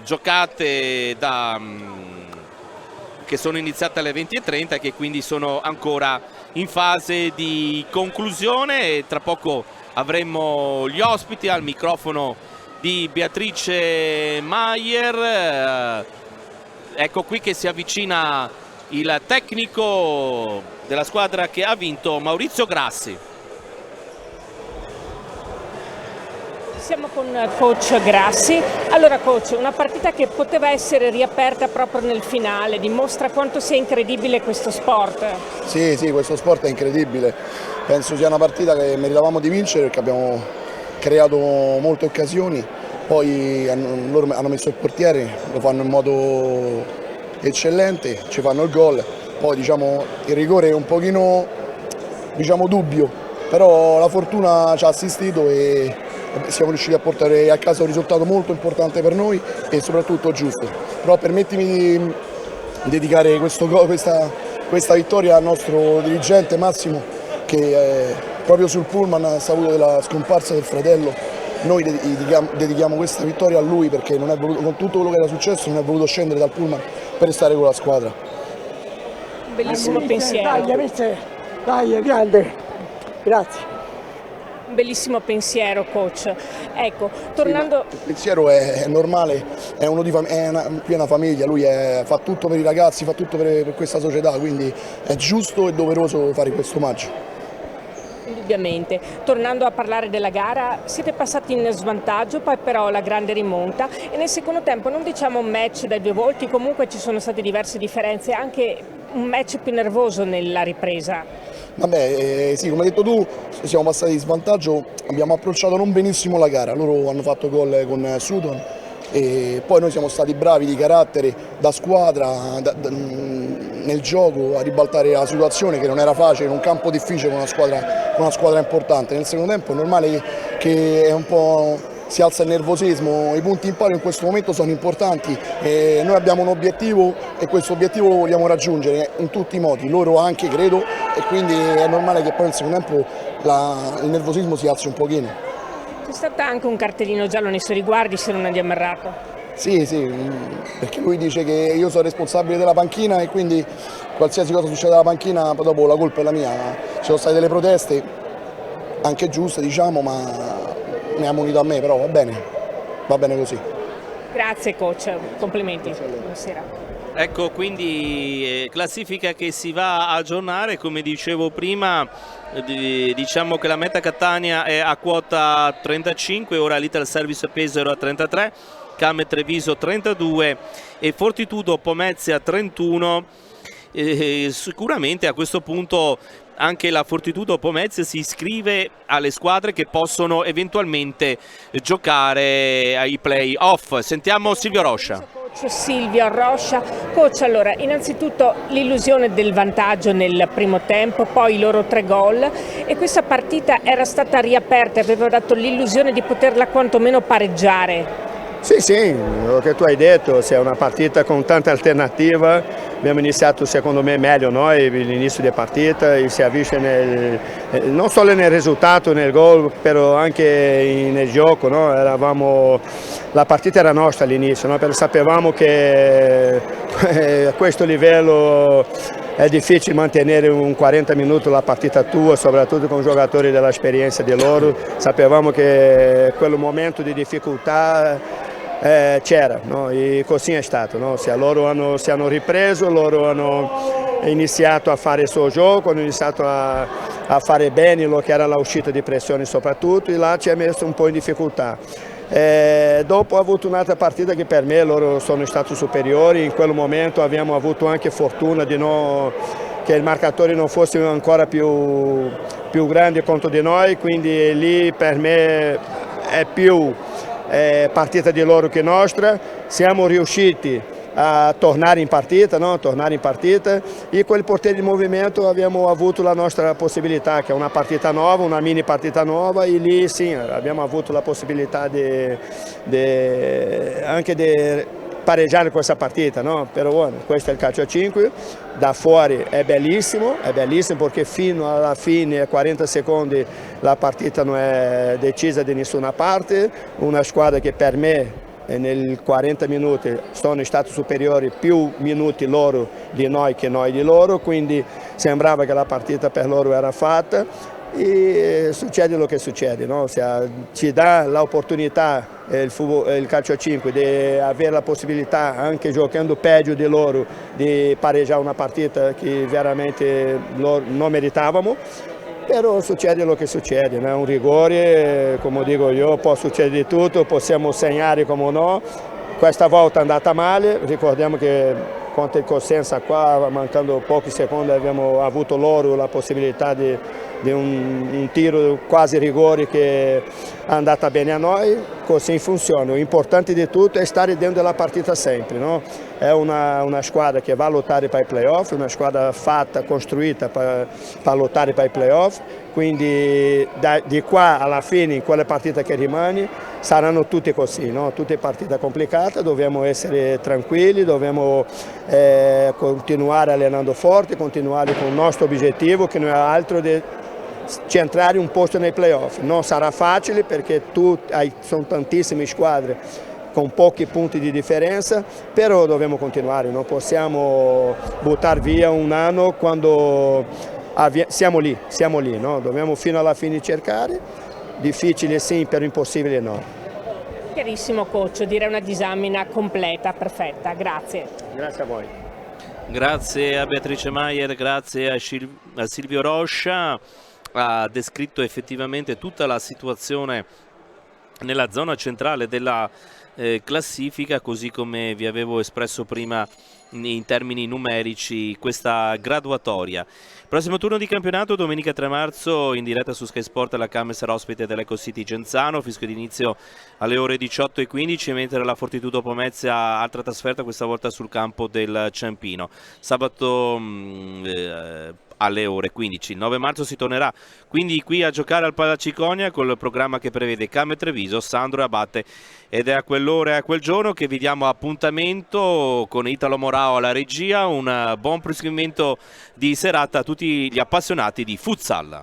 Speaker 1: giocate che sono iniziate alle 20:30 e che quindi sono ancora in fase di conclusione. E tra poco avremo gli ospiti al microfono di Beatrice Maier. Ecco qui che si avvicina il tecnico della squadra che ha vinto, Maurizio Grassi.
Speaker 4: Siamo con coach Grassi. Allora coach, una partita che poteva essere riaperta proprio nel finale, dimostra quanto sia incredibile questo sport.
Speaker 2: Sì, questo sport è incredibile, penso sia una partita che meritavamo di vincere perché abbiamo creato molte occasioni, poi loro hanno messo il portiere, lo fanno in modo eccellente, ci fanno il gol, poi diciamo il rigore è un pochino dubbio, però la fortuna ci ha assistito e siamo riusciti a portare a casa un risultato molto importante per noi e soprattutto giusto. Però permettimi di dedicare questa vittoria al nostro dirigente Massimo, che proprio sul pullman ha saputo della scomparsa del fratello. Noi dedichiamo questa vittoria a lui perché non è voluto, con tutto quello che era successo, non è voluto scendere dal pullman per stare con la squadra.
Speaker 4: Bellissimo pensiero.
Speaker 5: Dai, grande, grazie.
Speaker 4: Un bellissimo pensiero coach. Ecco, tornando...
Speaker 2: Sì, il pensiero è normale, è qui è una famiglia, lui fa tutto per i ragazzi, fa tutto per questa società, quindi è giusto e doveroso fare questo omaggio.
Speaker 4: Indubbiamente. Tornando a parlare della gara, siete passati in svantaggio, poi però la grande rimonta e nel secondo tempo non diciamo un match dai due volti, comunque ci sono state diverse differenze, anche un match più nervoso nella ripresa.
Speaker 2: Vabbè, sì, come hai detto tu, siamo passati in svantaggio, abbiamo approcciato non benissimo la gara, loro hanno fatto gol con Sutton e poi noi siamo stati bravi di carattere, da squadra, nel gioco a ribaltare la situazione che non era facile, in un campo difficile con una squadra importante. Nel secondo tempo è normale che è un po' si alza il nervosismo, i punti in palio in questo momento sono importanti e noi abbiamo un obiettivo e questo obiettivo lo vogliamo raggiungere in tutti i modi, loro anche credo, e quindi è normale che poi nel secondo tempo il nervosismo si alzi un pochino.
Speaker 4: C'è stato anche un cartellino giallo nei suoi riguardi, se non è ammarato.
Speaker 2: Sì, perché lui dice che io sono responsabile della panchina e quindi qualsiasi cosa succede alla panchina poi dopo la colpa è la mia. Ci sono state delle proteste, anche giuste diciamo, ma ne ha munito a me, però va bene così.
Speaker 4: Grazie coach, complimenti. Buonasera.
Speaker 1: Ecco quindi classifica che si va a aggiornare, come dicevo prima, diciamo che la Meta Catania è a quota 35, ora l'Ital Service Pesaro a 33, Came Treviso 32 e Fortitudo Pomezia 31. Sicuramente a questo punto anche la Fortitudo Pomezia si iscrive alle squadre che possono eventualmente giocare ai play-off. Sentiamo Silvio Roscia.
Speaker 4: Silvio Roscia, coach, allora innanzitutto l'illusione del vantaggio nel primo tempo, poi i loro 3 gol e questa partita era stata riaperta, aveva dato l'illusione di poterla quantomeno pareggiare.
Speaker 5: Sì, lo che tu hai detto, se è una partita con tante alternative, abbiamo iniziato secondo me meglio noi l'inizio di partita e si è visto non solo nel risultato, nel gol, però anche nel gioco, no? La partita era nostra all'inizio, no? Perché sapevamo che a questo livello è difficile mantenere un 40 minuti la partita tua, soprattutto con giocatori dell'esperienza di loro, sapevamo che quel momento di difficoltà c'era, no? E così è stato, no? Loro si hanno ripreso, loro hanno iniziato a fare il suo gioco, hanno iniziato a fare bene lo che era l'uscita di pressione soprattutto e là ci ha messo un po' in difficoltà. Dopo ho avuto un'altra partita che per me loro sono stati superiori, in quel momento abbiamo avuto anche fortuna che il marcatore non fosse ancora più grande contro di noi, quindi lì per me è più partita di loro che nostra, siamo riusciti a tornare in partita, no? E quel portiere di movimento abbiamo avuto la nostra possibilità, che è una partita nuova, una mini partita nuova e lì sì, abbiamo avuto la possibilità anche di pareggiare questa partita, no? Però bueno, questo è il calcio a 5, da fuori è bellissimo perché fino alla fine, 40 secondi, la partita non è decisa di nessuna parte, una squadra che per me nei 40 minuti sono stati superiori, più minuti loro di noi che noi di loro, quindi sembrava che la partita per loro era fatta e succede lo che succede, no? Ci dà l'opportunità il calcio a 5 di avere la possibilità, anche giocando peggio di loro, di pareggiare una partita che veramente non meritavamo. Però succede lo che succede, è un rigore, come dico io, può succedere di tutto, possiamo segnare come no. Questa volta è andata male, ricordiamo che contro il Cosenza qua, mancando pochi secondi, abbiamo avuto loro la possibilità di un tiro quasi rigore che è andata bene a noi, così funziona. L'importante di tutto è stare dentro la partita sempre, no? È una squadra che va a lottare per i playoff, una squadra fatta, costruita per lottare per i playoff, quindi di qua alla fine, in quelle partite che rimane, saranno tutte così, no? Tutte partite complicate, dobbiamo essere tranquilli, dobbiamo continuare allenando forte, continuare con il nostro obiettivo che non è altro di centrare un posto nei playoff. Non sarà facile perché sono tantissime squadre con pochi punti di differenza, però dobbiamo continuare, non possiamo buttare via un anno quando siamo lì, no? Dobbiamo fino alla fine cercare, difficile sì, però impossibile no.
Speaker 4: Chiarissimo coach, direi una disamina completa, perfetta, grazie.
Speaker 5: Grazie a voi.
Speaker 1: Grazie a Beatrice Maier, grazie a Silvio Roscia. Ha descritto effettivamente tutta la situazione nella zona centrale della classifica, così come vi avevo espresso prima in termini numerici questa graduatoria. Prossimo turno di campionato domenica 3 marzo in diretta su Sky Sport, la Cam sarà ospite dell'Eco City Genzano, fischio d'inizio alle ore 18:15, mentre la Fortitudo Pomezia ha altra trasferta, questa volta sul campo del Ciampino. Sabato alle ore 15. Il 9 marzo si tornerà quindi qui a giocare al Palaciconia col programma che prevede Cam Treviso, Sandro e Abate, ed è a quell'ora e a quel giorno che vi diamo appuntamento con Italo Morao alla regia. Un buon proseguimento di serata a tutti gli appassionati di futsal.